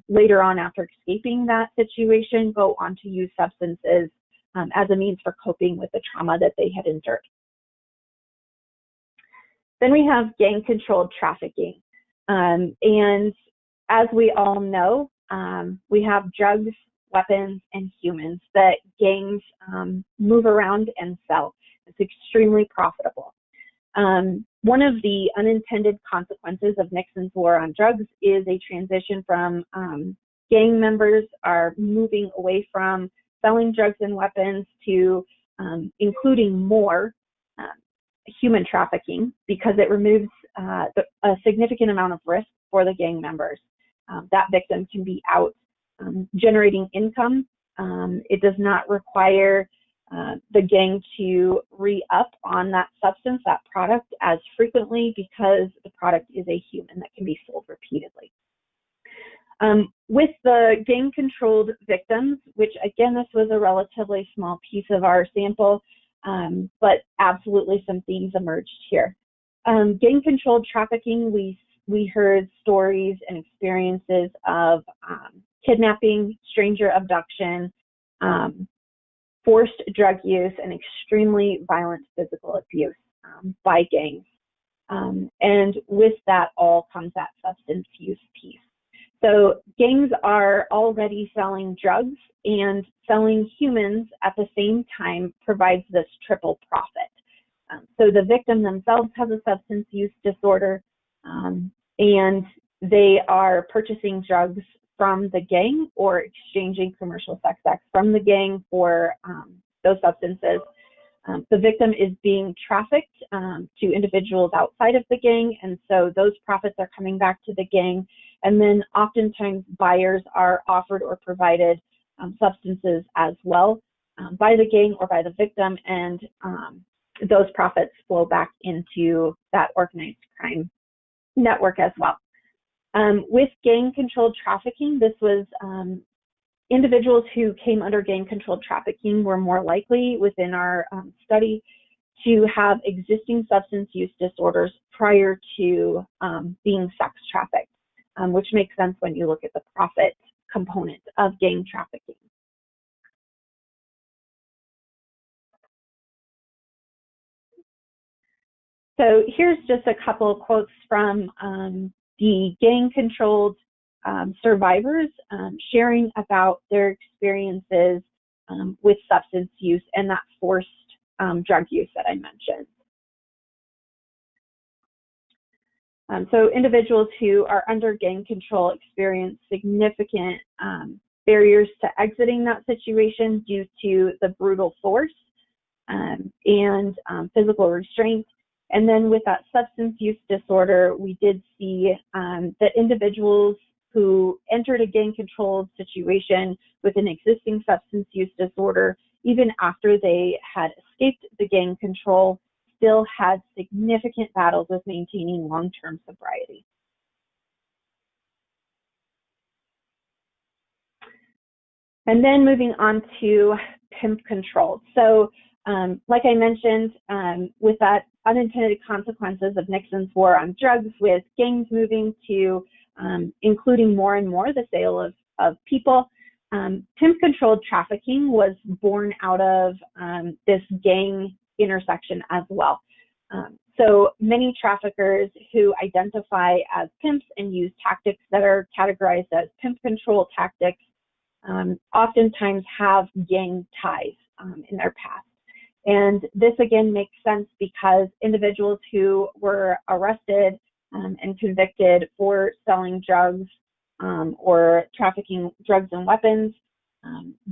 later on, after escaping that situation, go on to use substances as a means for coping with the trauma that they had endured. Then we have gang controlled trafficking. And as we all know, we have drugs, weapons, and humans that gangs move around and sell. It's extremely profitable. One of the unintended consequences of Nixon's war on drugs is a transition from gang members are moving away from selling drugs and weapons to including more human trafficking, because it removes a significant amount of risk for the gang members. That victim can be out generating income. It does not require the gang to re-up on that substance, that product, as frequently, because the product is a human that can be sold repeatedly. With the gang-controlled victims, which again, this was a relatively small piece of our sample, but absolutely some themes emerged here. Gang-controlled trafficking, we heard stories and experiences of kidnapping, stranger abduction, forced drug use, and extremely violent physical abuse by gangs. And with that all comes that substance use piece. So gangs are already selling drugs, and selling humans at the same time provides this triple profit. So the victim themselves has a substance use disorder, and they are purchasing drugs from the gang or exchanging commercial sex acts from the gang for those substances. The victim is being trafficked to individuals outside of the gang, and so those profits are coming back to the gang. And then oftentimes buyers are offered or provided substances as well by the gang or by the victim, and those profits flow back into that organized crime network as well. With gang-controlled trafficking, this was individuals who came under gang-controlled trafficking were more likely within our study to have existing substance use disorders prior to being sex trafficked, which makes sense when you look at the profit component of gang trafficking. So here's just a couple of quotes from the gang-controlled survivors sharing about their experiences with substance use and that forced drug use that I mentioned. So individuals who are under gang control experience significant barriers to exiting that situation due to the brutal force and physical restraint. And then with that substance use disorder, we did see that individuals who entered a gang-controlled situation with an existing substance use disorder, even after they had escaped the gang control, still had significant battles with maintaining long-term sobriety. And then moving on to pimp control. So like I mentioned, with that unintended consequences of Nixon's war on drugs, with gangs moving to including more and more the sale of people, pimp-controlled trafficking was born out of this gang intersection as well. So many traffickers who identify as pimps and use tactics that are categorized as pimp control tactics oftentimes have gang ties in their past. And this again makes sense because individuals who were arrested and convicted for selling drugs or trafficking drugs and weapons,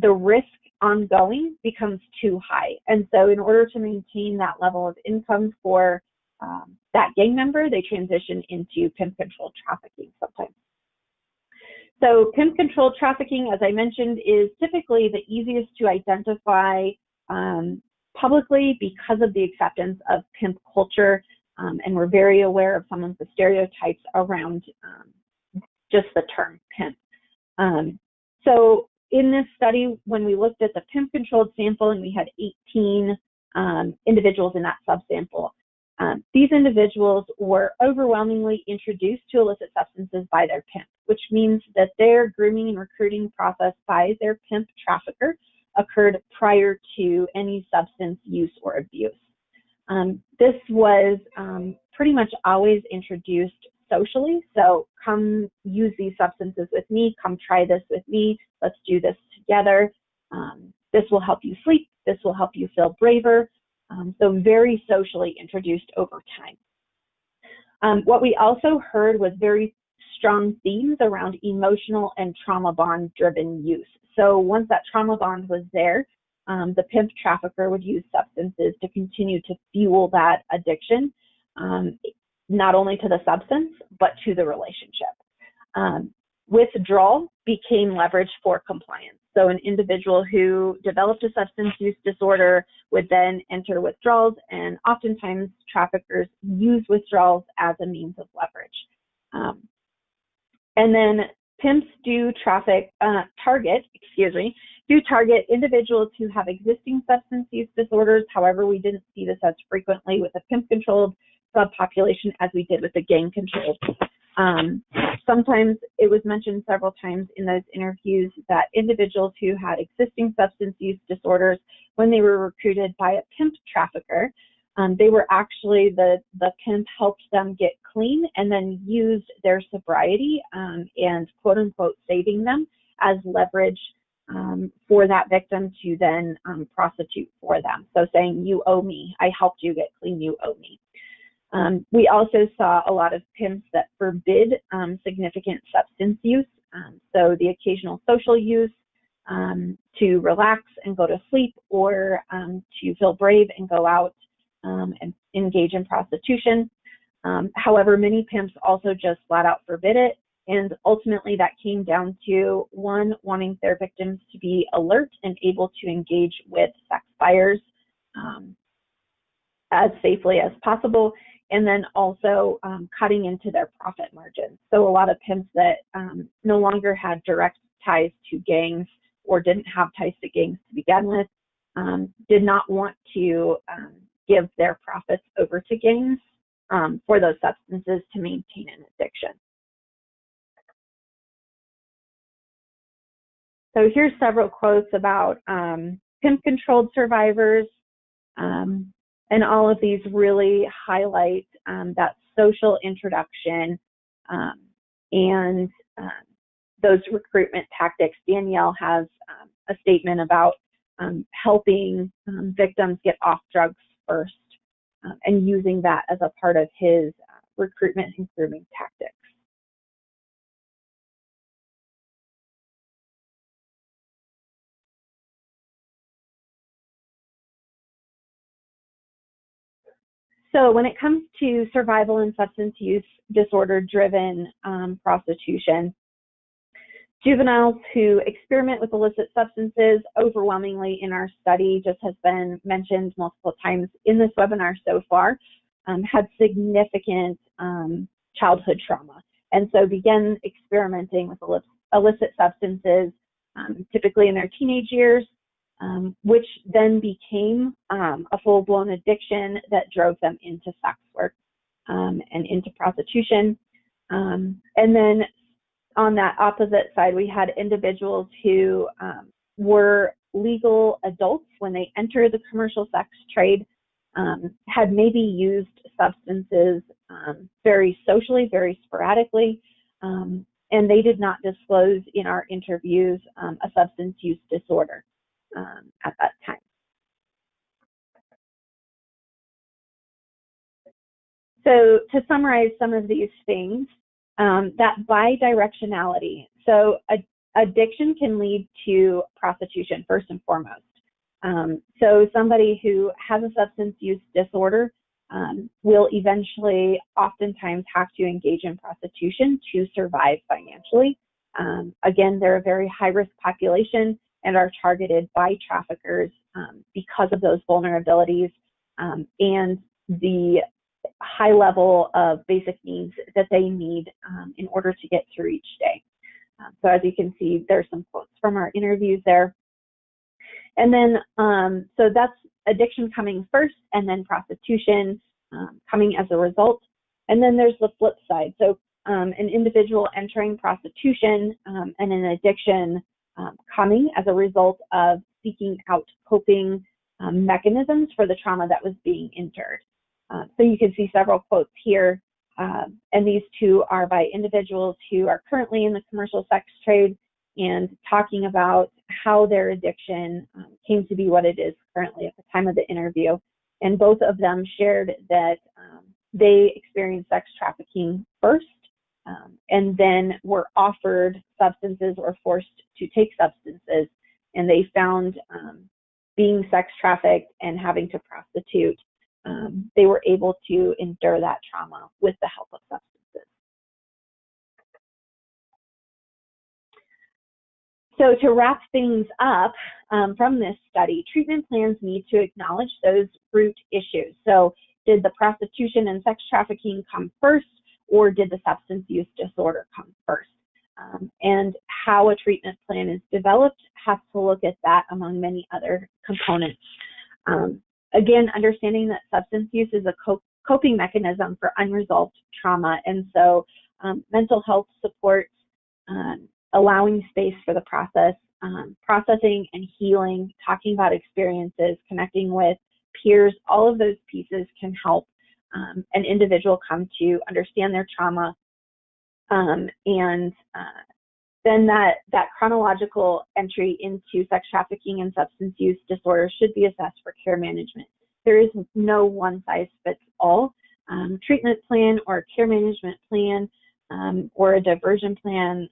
the risk ongoing becomes too high. And so in order to maintain that level of income for that gang member, they transition into pimp-controlled trafficking sometimes. So pimp-controlled trafficking, as I mentioned, is typically the easiest to identify publicly because of the acceptance of pimp culture, and we're very aware of some of the stereotypes around just the term pimp. So in this study, when we looked at the pimp-controlled sample and we had 18 individuals in that subsample, these individuals were overwhelmingly introduced to illicit substances by their pimp, which means that their grooming and recruiting process by their pimp trafficker occurred prior to any substance use or abuse. This was pretty much always introduced socially. So come use these substances with me, come try this with me, let's do this together. This will help you sleep, this will help you feel braver. So very socially introduced over time. What we also heard was very strong themes around emotional and trauma bond driven use. So once that trauma bond was there, the pimp trafficker would use substances to continue to fuel that addiction, not only to the substance, but to the relationship. Withdrawal became leverage for compliance. So an individual who developed a substance use disorder would then enter withdrawals, and oftentimes traffickers use withdrawals as a means of leverage. And then pimps do target individuals who have existing substance use disorders. However, we didn't see this as frequently with a pimp-controlled subpopulation as we did with the gang-controlled. Sometimes it was mentioned several times in those interviews that individuals who had existing substance use disorders, when they were recruited by a pimp trafficker, they were actually, the pimp helped them get clean and then used their sobriety and quote unquote saving them as leverage for that victim to then prostitute for them. So saying, you owe me, I helped you get clean, you owe me. We also saw a lot of pimps that forbid significant substance use. So the occasional social use, to relax and go to sleep, or to feel brave and go out and engage in prostitution. However, many pimps also just flat out forbid it. And ultimately that came down to, one, wanting their victims to be alert and able to engage with sex buyers as safely as possible, and then also cutting into their profit margins. So a lot of pimps that no longer had direct ties to gangs or didn't have ties to gangs to begin with did not want to give their profits over to gangs for those substances to maintain an addiction. So here's several quotes about pimp-controlled survivors, and all of these really highlight that social introduction and those recruitment tactics. Danielle has a statement about helping victims get off drugs first and using that as a part of his recruitment and grooming tactics. So when it comes to survival and substance use disorder-driven prostitution, juveniles who experiment with illicit substances, overwhelmingly in our study, just has been mentioned multiple times in this webinar so far, had significant childhood trauma, and so began experimenting with illicit substances, typically in their teenage years, which then became a full-blown addiction that drove them into sex work and into prostitution. And then on that opposite side, we had individuals who were legal adults when they entered the commercial sex trade, had maybe used substances very socially, very sporadically, and they did not disclose in our interviews a substance use disorder at that time. So to summarize some of these things, that bidirectionality. So addiction can lead to prostitution first and foremost. So somebody who has a substance use disorder will eventually oftentimes have to engage in prostitution to survive financially. Again, they're a very high-risk population and are targeted by traffickers because of those vulnerabilities and the high level of basic needs that they need in order to get through each day. So as you can see, there's some quotes from our interviews there. And then, so that's addiction coming first, and then prostitution coming as a result. And then there's the flip side. So an individual entering prostitution and an addiction coming as a result of seeking out coping mechanisms for the trauma that was being endured. So you can see several quotes here, and these two are by individuals who are currently in the commercial sex trade and talking about how their addiction came to be what it is currently at the time of the interview. And both of them shared that they experienced sex trafficking first, and then were offered substances or forced to take substances, and they found being sex trafficked and having to prostitute, they were able to endure that trauma with the help of substances. So to wrap things up from this study, treatment plans need to acknowledge those root issues. So did the prostitution and sex trafficking come first, or did the substance use disorder come first? And how a treatment plan is developed has to look at that among many other components. Again, understanding that substance use is a coping mechanism for unresolved trauma, and so mental health supports, allowing space for the process, processing and healing, talking about experiences, connecting with peers, all of those pieces can help an individual come to understand their trauma, and then that chronological entry into sex trafficking and substance use disorder should be assessed for care management. There is no one size fits all treatment plan or care management plan or a diversion plan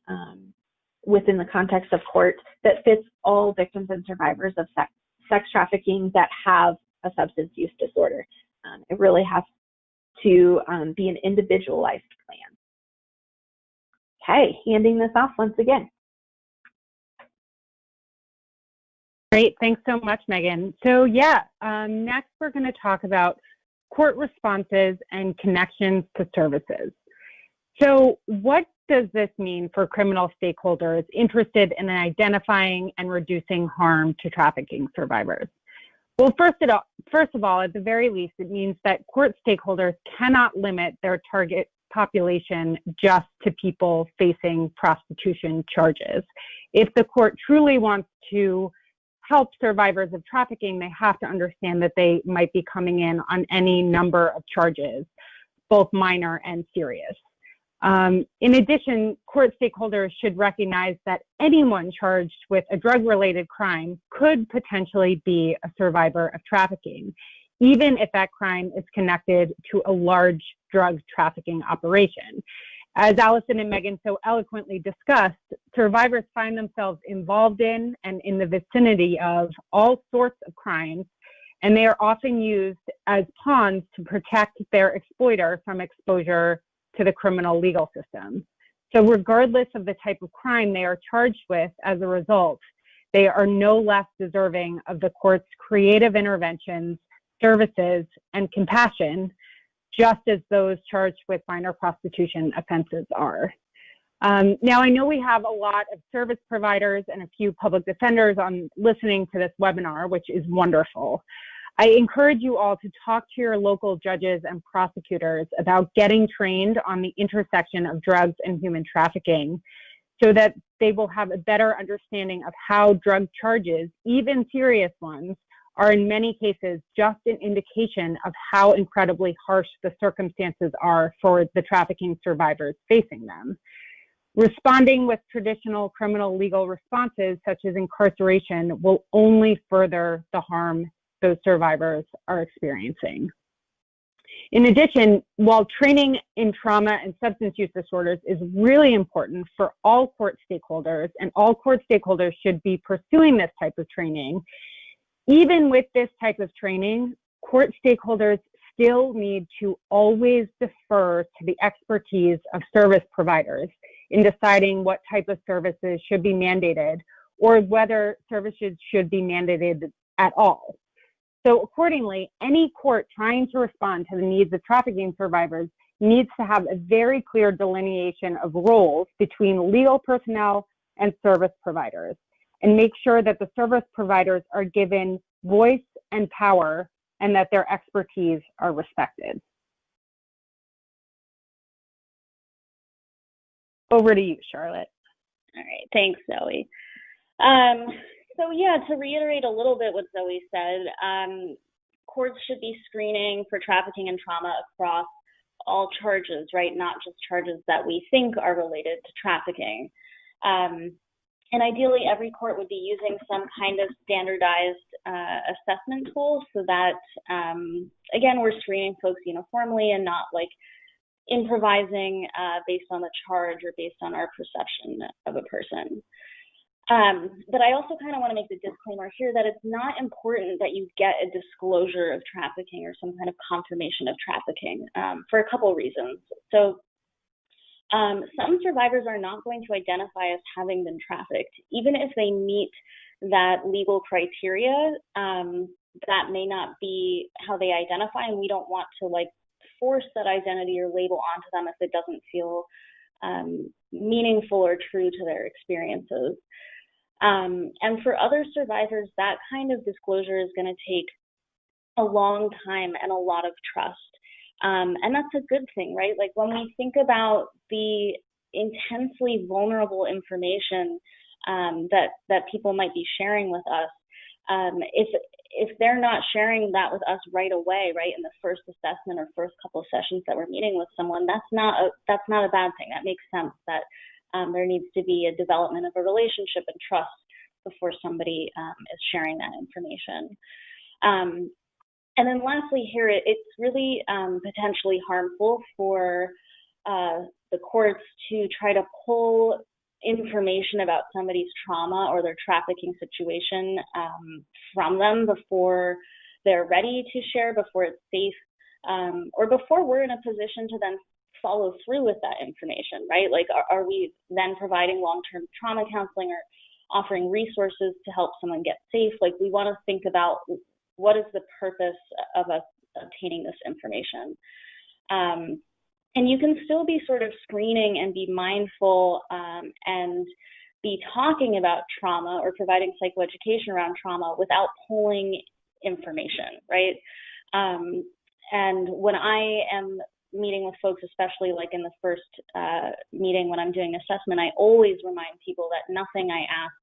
within the context of court that fits all victims and survivors of sex trafficking that have a substance use disorder. It really has to be an individualized plan. Okay, handing this off once again. Great, thanks so much, Megan. So next we're going to talk about court responses and connections to services. So what does this mean for criminal stakeholders interested in identifying and reducing harm to trafficking survivors? Well, first of all, at the very least, it means that court stakeholders cannot limit their target population just to people facing prostitution charges. If the court truly wants to help survivors of trafficking, they have to understand that they might be coming in on any number of charges, both minor and serious. In addition, court stakeholders should recognize that anyone charged with a drug-related crime could potentially be a survivor of trafficking, even if that crime is connected to a large drug trafficking operation. As Allison and Megan so eloquently discussed, survivors find themselves involved in and in the vicinity of all sorts of crimes, and they are often used as pawns to protect their exploiter from exposure to the criminal legal system. So regardless of the type of crime they are charged with as a result, they are no less deserving of the court's creative interventions, services, and compassion, just as those charged with minor prostitution offenses are. Now, I know we have a lot of service providers and a few public defenders on listening to this webinar, which is wonderful. I encourage you all to talk to your local judges and prosecutors about getting trained on the intersection of drugs and human trafficking so that they will have a better understanding of how drug charges, even serious ones, are in many cases just an indication of how incredibly harsh the circumstances are for the trafficking survivors facing them. Responding with traditional criminal legal responses, such as incarceration, will only further the harm those survivors are experiencing. In addition, while training in trauma and substance use disorders is really important for all court stakeholders, and all court stakeholders should be pursuing this type of training, even with this type of training, court stakeholders still need to always defer to the expertise of service providers in deciding what type of services should be mandated or whether services should be mandated at all. So accordingly, any court trying to respond to the needs of trafficking survivors needs to have a very clear delineation of roles between legal personnel and service providers, and make sure that the service providers are given voice and power and that their expertise are respected. Over to you, Charlotte. All right, thanks, Zoe. So yeah, to reiterate a little bit what Zoe said, courts should be screening for trafficking and trauma across all charges, right? Not just charges that we think are related to trafficking. And ideally, every court would be using some kind of standardized assessment tool so that, again, we're screening folks uniformly and not like improvising based on the charge or based on our perception of a person. But I also kind of want to make the disclaimer here that it's not important that you get a disclosure of trafficking or some kind of confirmation of trafficking for a couple reasons. So some survivors are not going to identify as having been trafficked, even if they meet that legal criteria. That may not be how they identify, and we don't want to like force that identity or label onto them if it doesn't feel meaningful or true to their experiences. And for other survivors, that kind of disclosure is going to take a long time and a lot of trust. And that's a good thing, right? Like when we think about the intensely vulnerable information that people might be sharing with us, if they're not sharing that with us right away, right, in the first assessment or first couple of sessions that we're meeting with someone, that's not a bad thing. That makes sense that there needs to be a development of a relationship and trust before somebody is sharing that information. And then lastly here, it's really potentially harmful for the courts to try to pull information about somebody's trauma or their trafficking situation from them before they're ready to share, before it's safe, or before we're in a position to then follow through with that information, right? Like, are we then providing long-term trauma counseling or offering resources to help someone get safe? Like, we want to think about what is the purpose of us obtaining this information. And you can still be sort of screening and be mindful and be talking about trauma or providing psychoeducation around trauma without pulling information, right? And when I am meeting with folks, especially like in the first meeting when I'm doing assessment, I always remind people that nothing I ask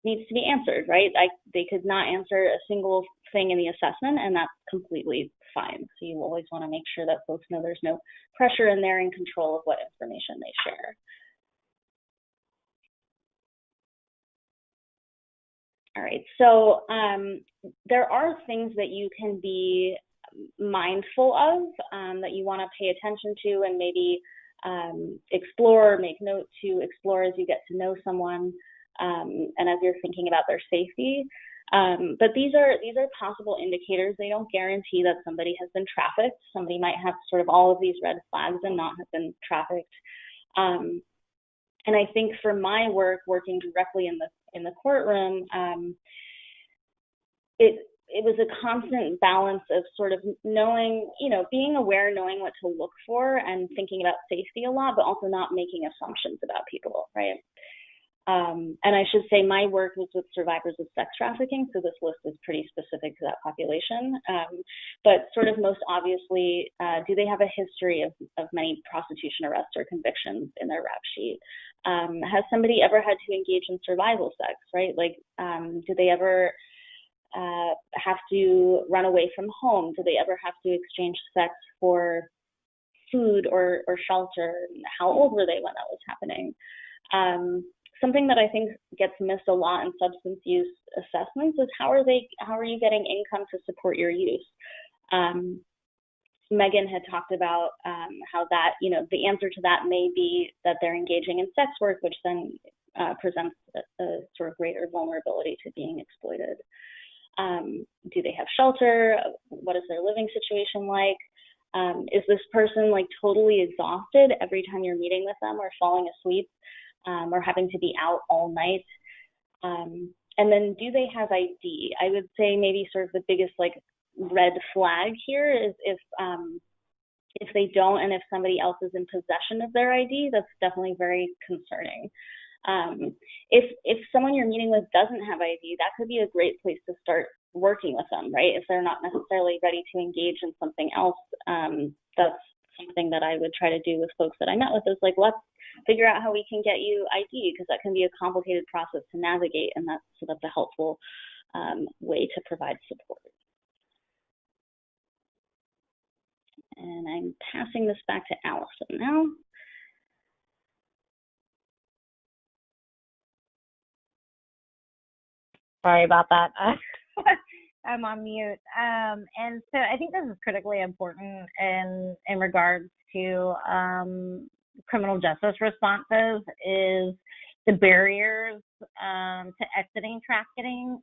needs to be answered, right? They could not answer a single thing in the assessment, and that's completely fine. So you always want to make sure that folks know there's no pressure and they're in control of what information they share. All right, so there are things that you can be mindful of that you want to pay attention to and maybe explore, make note to explore as you get to know someone and as you're thinking about their safety. But these are possible indicators. They don't guarantee that somebody has been trafficked. Somebody might have sort of all of these red flags and not have been trafficked. And I think for my work, working directly in the courtroom, it was a constant balance of sort of knowing, being aware, knowing what to look for and thinking about safety a lot, but also not making assumptions about people, right? And I should say my work was with survivors of sex trafficking, so this list is pretty specific to that population. But sort of most obviously, do they have a history of many prostitution arrests or convictions in their rap sheet? Has somebody ever had to engage in survival sex, right? Like, do they ever have to run away from home? Do they ever have to exchange sex for food or shelter? How old were they when that was happening? Something that I think gets missed a lot in substance use assessments is how are you getting income to support your use? Megan had talked about how that, the answer to that may be that they're engaging in sex work, which then presents a sort of greater vulnerability to being exploited. Do they have shelter? What is their living situation like? Is this person like totally exhausted every time you're meeting with them or falling asleep? Or having to be out all night. And then do they have ID? I would say maybe sort of the biggest like red flag here is if they don't and if somebody else is in possession of their ID, that's definitely very concerning. If someone you're meeting with doesn't have ID, that could be a great place to start working with them, right? If they're not necessarily ready to engage in something else, that's something that I would try to do with folks that I met with is like, let's figure out how we can get you ID, because that can be a complicated process to navigate, and that's a helpful way to provide support. And I'm passing this back to Allison now. Sorry about that. I'm on mute. And so I think this is critically important in regards to criminal justice responses is the barriers to exiting trafficking.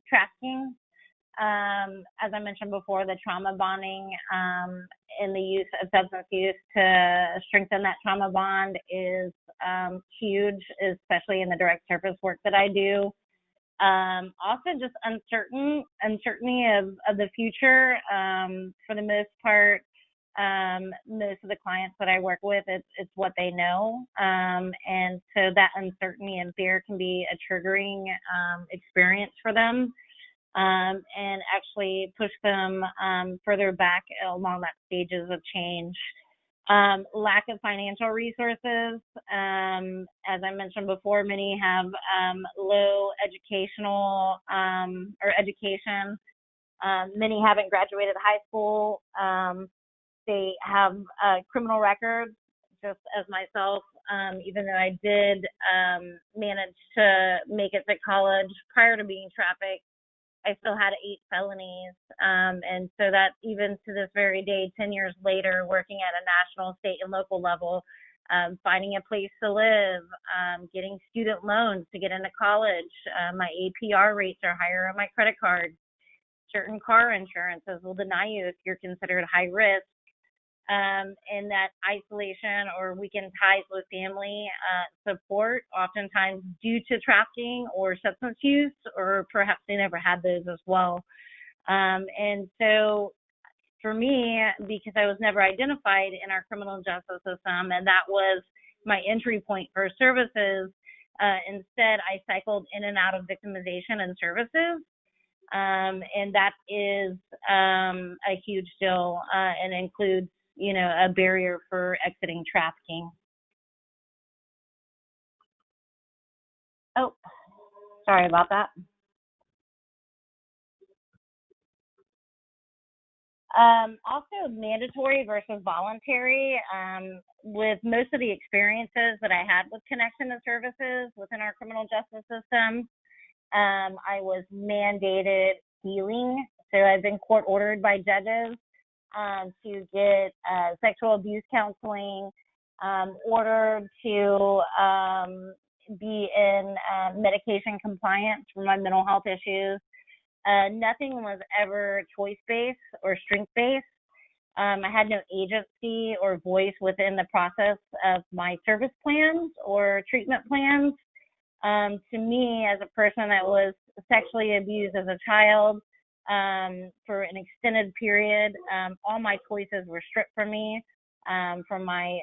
As I mentioned before, the trauma bonding and the use of substance use to strengthen that trauma bond is huge, especially in the direct service work that I do. Also just uncertainty of the future. For the most part, most of the clients that I work with, it's what they know. And so that uncertainty and fear can be a triggering experience for them, and actually push them further back along that stages of change. Lack of financial resources. As I mentioned before, many have low educational or education. Many haven't graduated high school. They have criminal records, just as myself, even though I did manage to make it to college prior to being trafficked. I still had 8 felonies. And so that even to this very day, 10 years later, working at a national, state, and local level, finding a place to live, getting student loans to get into college. My APR rates are higher on my credit card. Certain car insurances will deny you if you're considered high risk. And that isolation or weakened ties with family support, oftentimes due to trafficking or substance use, or perhaps they never had those as well. And so for me, because I was never identified in our criminal justice system, and that was my entry point for services, instead I cycled in and out of victimization and services. And that is a huge deal and includes, a barrier for exiting trafficking. Oh, sorry about that. Also mandatory versus voluntary. With most of the experiences that I had with connection to services within our criminal justice system, I was mandated healing. So I've been court ordered by judges to get sexual abuse counseling, ordered to be in medication compliance for my mental health issues. Nothing was ever choice-based or strength-based. I had no agency or voice within the process of my service plans or treatment plans. To me, as a person that was sexually abused as a child for an extended period, all my choices were stripped from me, from my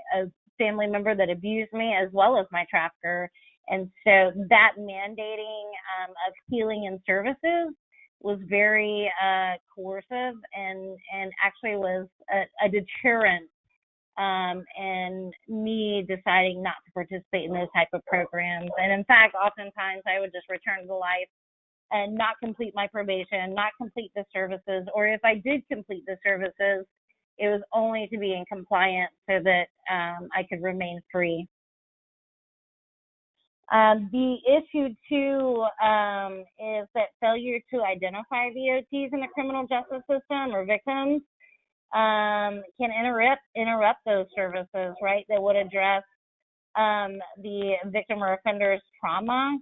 family member that abused me, as well as my trafficker. And so that mandating of healing and services was very coercive and actually was a deterrent and me deciding not to participate in those type of programs. And in fact, oftentimes I would just return to life and not complete my probation, not complete the services, or if I did complete the services, it was only to be in compliance so that I could remain free. The issue too is that failure to identify VOTs in the criminal justice system or victims can interrupt those services, right, that would address the victim or offender's trauma.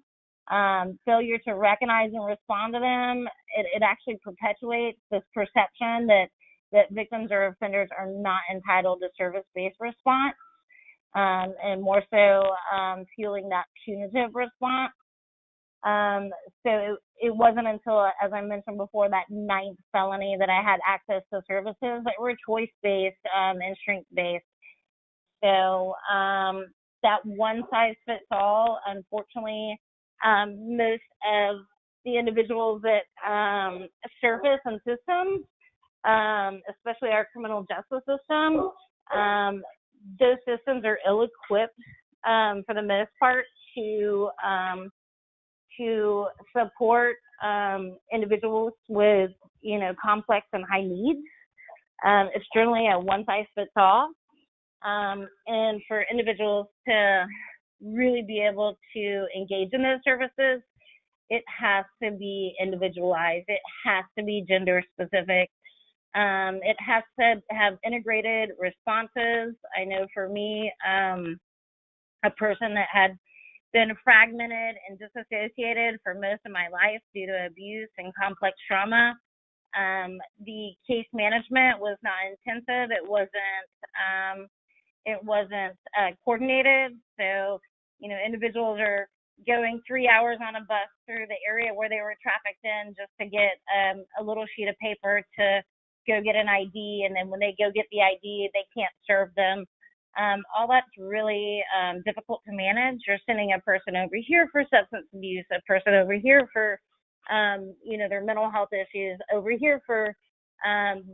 Failure to recognize and respond to them, it actually perpetuates this perception that victims or offenders are not entitled to service-based response, and more so fueling that punitive response. So it wasn't until, as I mentioned before, that 9th felony that I had access to services that were choice-based and strength-based. So that one-size-fits-all, unfortunately, most of the individuals that surface in systems, especially our criminal justice system, those systems are ill-equipped for the most part to support individuals with, complex and high needs. It's generally a one-size-fits-all. And for individuals to really be able to engage in those services, it has to be individualized. It has to be gender specific. It has to have integrated responses. I know for me, a person that had been fragmented and disassociated for most of my life due to abuse and complex trauma, the case management was not intensive. It wasn't coordinated. So, individuals are going 3 hours on a bus through the area where they were trafficked in just to get a little sheet of paper to go get an ID. And then when they go get the ID, they can't serve them. All that's really difficult to manage. You're sending a person over here for substance abuse, a person over here for, their mental health issues, over here for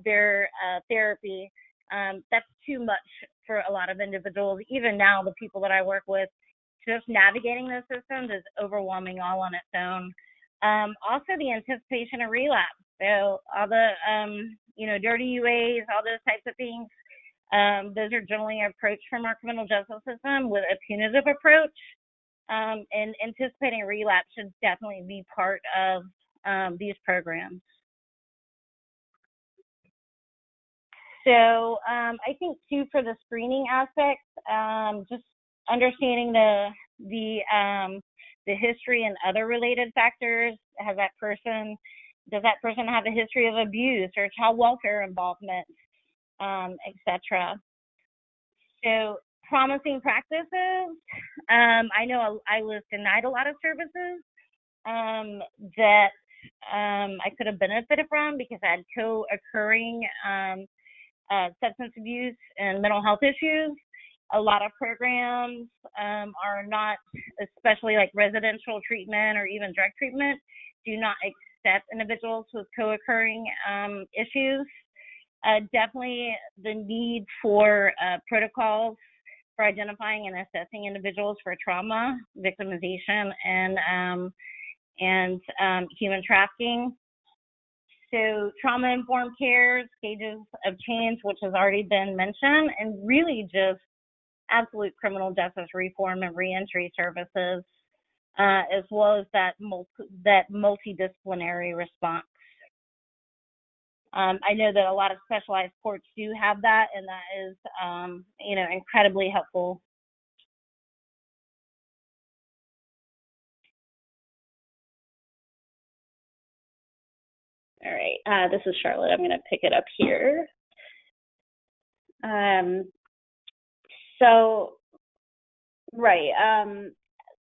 their therapy. That's too much for a lot of individuals. Even now, the people that I work with, just navigating those systems is overwhelming all on its own. Also, the anticipation of relapse. So all the, dirty UAs, all those types of things, those are generally approached from our criminal justice system with a punitive approach. And anticipating relapse should definitely be part of these programs. So I think too, for the screening aspect, just understanding the history and other related factors. Does that person have a history of abuse or child welfare involvement, etc. So promising practices. I know I was denied a lot of services that I could have benefited from because I had co-occurring substance abuse and mental health issues. A lot of programs are not, especially like residential treatment or even drug treatment, do not accept individuals with co-occurring issues. Definitely the need for protocols for identifying and assessing individuals for trauma, victimization, and human trafficking. So trauma-informed care, stages of change, which has already been mentioned, and really just absolute criminal justice reform and reentry services, as well as that multidisciplinary response. I know that a lot of specialized courts do have that, and that is, incredibly helpful. All right, this is Charlotte. I'm going to pick it up here.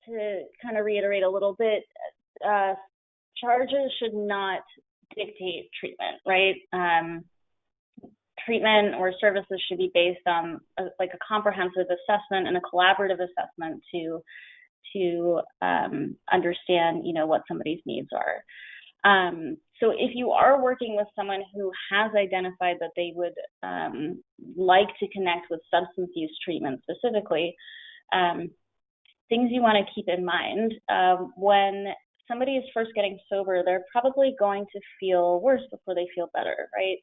To kind of reiterate a little bit, charges should not dictate treatment, right? Treatment or services should be based on a comprehensive assessment and a collaborative assessment to understand, what somebody's needs are. So if you are working with someone who has identified that they would like to connect with substance use treatment specifically, things you want to keep in mind. When somebody is first getting sober, they're probably going to feel worse before they feel better, right?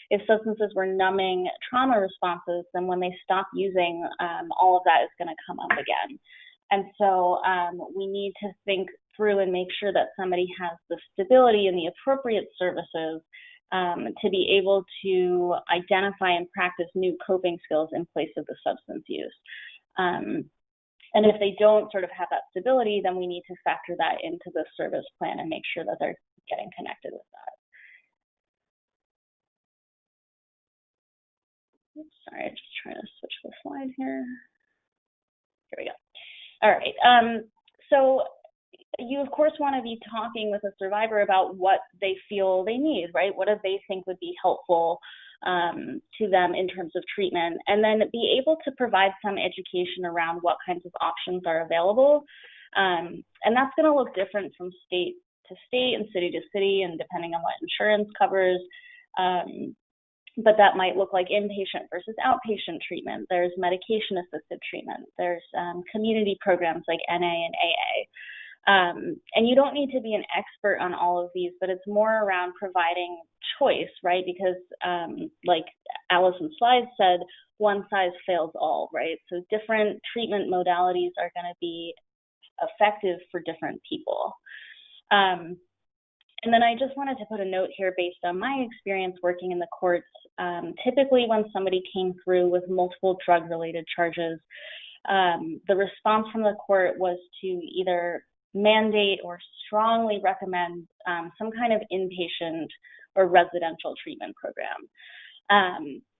If substances were numbing trauma responses, then when they stop using, all of that is going to come up again. And so we need to think through and make sure that somebody has the stability and the appropriate services to be able to identify and practice new coping skills in place of the substance use. And if they don't sort of have that stability, then we need to factor that into the service plan and make sure that they're getting connected with that. Oops, sorry, I'm just trying to switch the slide here. Here we go. All right. So you, of course, want to be talking with a survivor about what they feel they need, right? What do they think would be helpful to them in terms of treatment, and then be able to provide some education around what kinds of options are available. And that's going to look different from state to state and city to city, and depending on what insurance covers. But that might look like inpatient versus outpatient treatment. There's medication-assisted treatment. There's community programs like NA and AA. And you don't need to be an expert on all of these, but it's more around providing choice, right? Because like Allison's slide said, one size fails all, right? So different treatment modalities are going to be effective for different people. And then I just wanted to put a note here based on my experience working in the courts. Typically when somebody came through with multiple drug-related charges, the response from the court was to either mandate or strongly recommend some kind of inpatient or residential treatment program.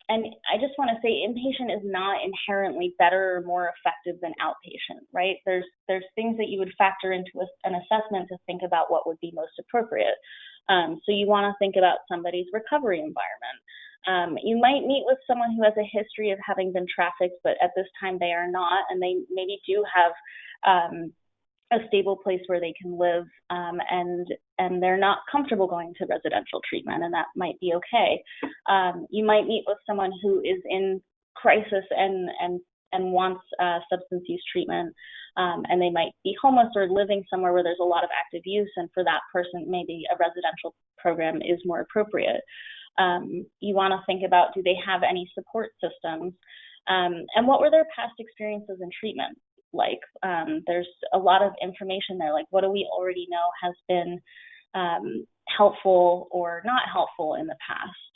And I just want to say inpatient is not inherently better or more effective than outpatient, right? There's things that you would factor into an assessment to think about what would be most appropriate. So you want to think about somebody's recovery environment. You might meet with someone who has a history of having been trafficked, but at this time they are not, and they maybe do have a stable place where they can live, and they're not comfortable going to residential treatment, and that might be okay. You might meet with someone who is in crisis and wants substance use treatment, and they might be homeless or living somewhere where there's a lot of active use, and for that person, maybe a residential program is more appropriate. You want to think about, do they have any support systems, and what were their past experiences in treatment like? There's a lot of information there, like what do we already know has been helpful or not helpful in the past.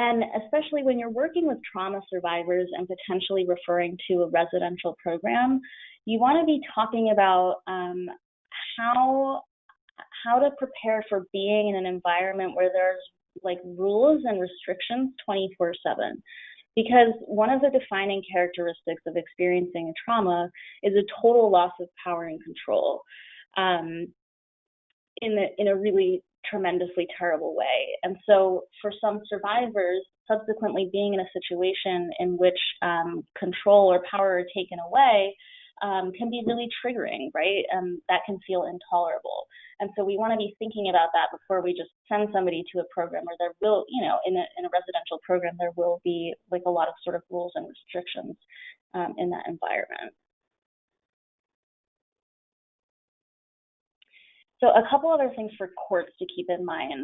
And especially when you're working with trauma survivors and potentially referring to a residential program, you want to be talking about how to prepare for being in an environment where there's like rules and restrictions 24/7. Because one of the defining characteristics of experiencing a trauma is a total loss of power and control in a really tremendously terrible way. And so for some survivors, subsequently being in a situation in which control or power are taken away can be really triggering, right? That can feel intolerable. And so we want to be thinking about that before we just send somebody to a program where there will, you know, in a residential program, there will be like a lot of sort of rules and restrictions in that environment. So a couple other things for courts to keep in mind.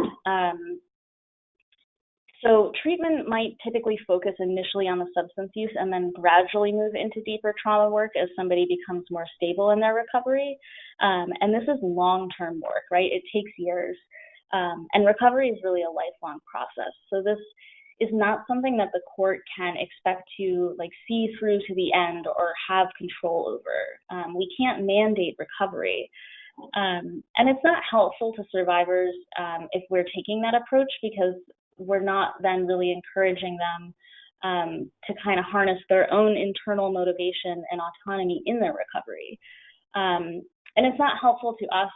So treatment might typically focus initially on the substance use and then gradually move into deeper trauma work as somebody becomes more stable in their recovery. And this is long-term work, right? It takes years. And recovery is really a lifelong process. So this is not something that the court can expect to like see through to the end or have control over. We can't mandate recovery. And it's not helpful to survivors if we're taking that approach, because we're not then really encouraging them to kind of harness their own internal motivation and autonomy in their recovery. And it's not helpful to us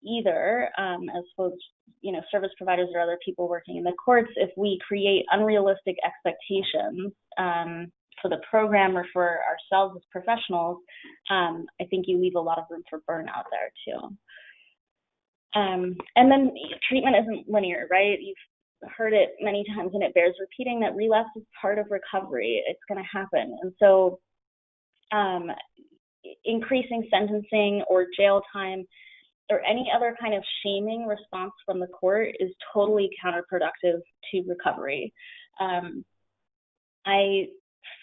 either, as folks, you know, service providers or other people working in the courts, if we create unrealistic expectations for the program or for ourselves as professionals. I think you leave a lot of room for burnout there too. And then treatment isn't linear, right? You've heard it many times and it bears repeating that relapse is part of recovery. It's going to happen. And so increasing sentencing or jail time or any other kind of shaming response from the court is totally counterproductive to recovery. I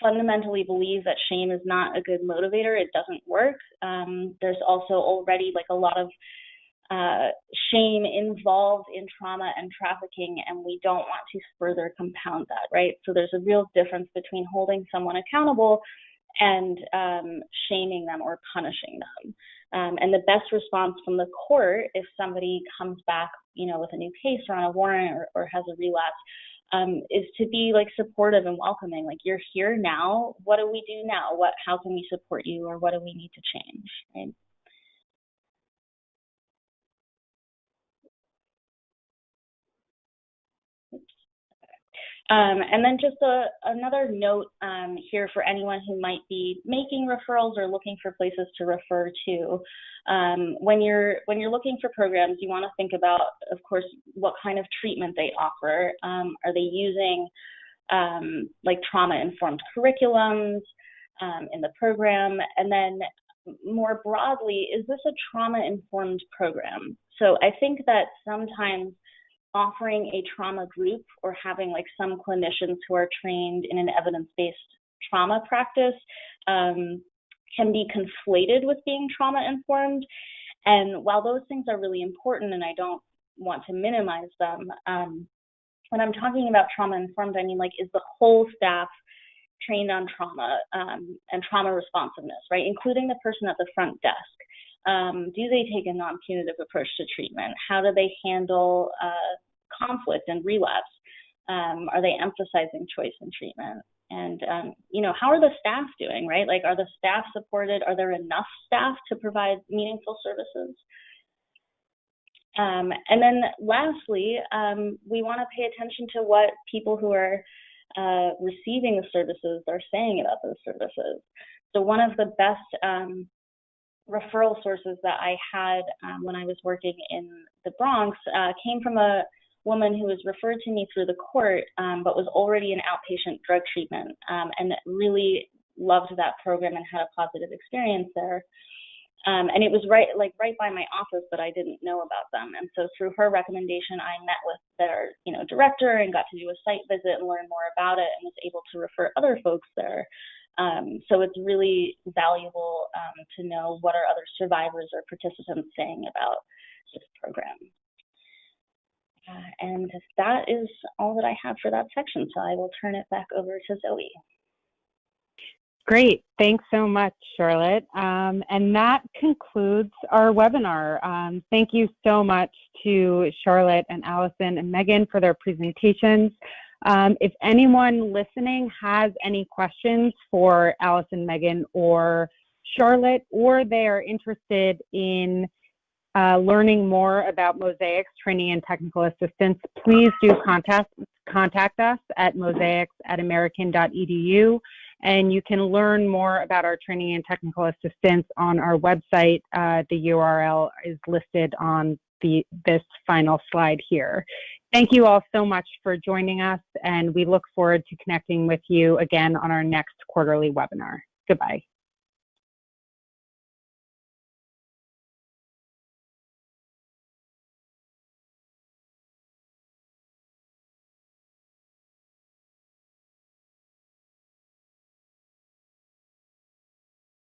fundamentally believe that shame is not a good motivator. It doesn't work. There's also already like a lot of shame involved in trauma and trafficking, and we don't want to further compound that, right? So there's a real difference between holding someone accountable and shaming them or punishing them. And the best response from the court, if somebody comes back, you know, with a new case or on a warrant or has a relapse, is to be like supportive and welcoming. Like, you're here now. What do we do now? How can we support you, or what do we need to change? Right? And then just another note here for anyone who might be making referrals or looking for places to refer to. When you're looking for programs, you want to think about, of course, what kind of treatment they offer. Are they using like trauma-informed curriculums in the program? And then more broadly, is this a trauma-informed program? So I think that sometimes offering a trauma group or having like some clinicians who are trained in an evidence-based trauma practice can be conflated with being trauma-informed. And while those things are really important, and I don't want to minimize them, when I'm talking about trauma-informed, I mean, like, is the whole staff trained on trauma and trauma responsiveness, right? Including the person at the front desk. Do they take a non-punitive approach to treatment? How do they handle conflict and relapse? Are they emphasizing choice in treatment? And, you know, how are the staff doing, right? Like, are the staff supported? Are there enough staff to provide meaningful services? And then lastly, we want to pay attention to what people who are receiving the services are saying about those services. So one of the best referral sources that I had when I was working in the Bronx came from a woman who was referred to me through the court, but was already in outpatient drug treatment, and really loved that program and had a positive experience there. And it was right by my office, but I didn't know about them. And so through her recommendation, I met with their, you know, director and got to do a site visit and learn more about it, and was able to refer other folks there. So it's really valuable to know what are other survivors or participants saying about this program. And that is all that I have for that section. So I will turn it back over to Zoe. Great. Thanks so much, Charlotte. And that concludes our webinar. Thank you so much to Charlotte and Allison and Megan for their presentations. If anyone listening has any questions for Allison, Megan, or Charlotte, or they are interested in learning more about Mosaic's training and technical assistance, please do contact us at mosaics@american.edu. And you can learn more about our training and technical assistance on our website. The URL is listed on this final slide here. Thank you all so much for joining us, and we look forward to connecting with you again on our next quarterly webinar. Goodbye.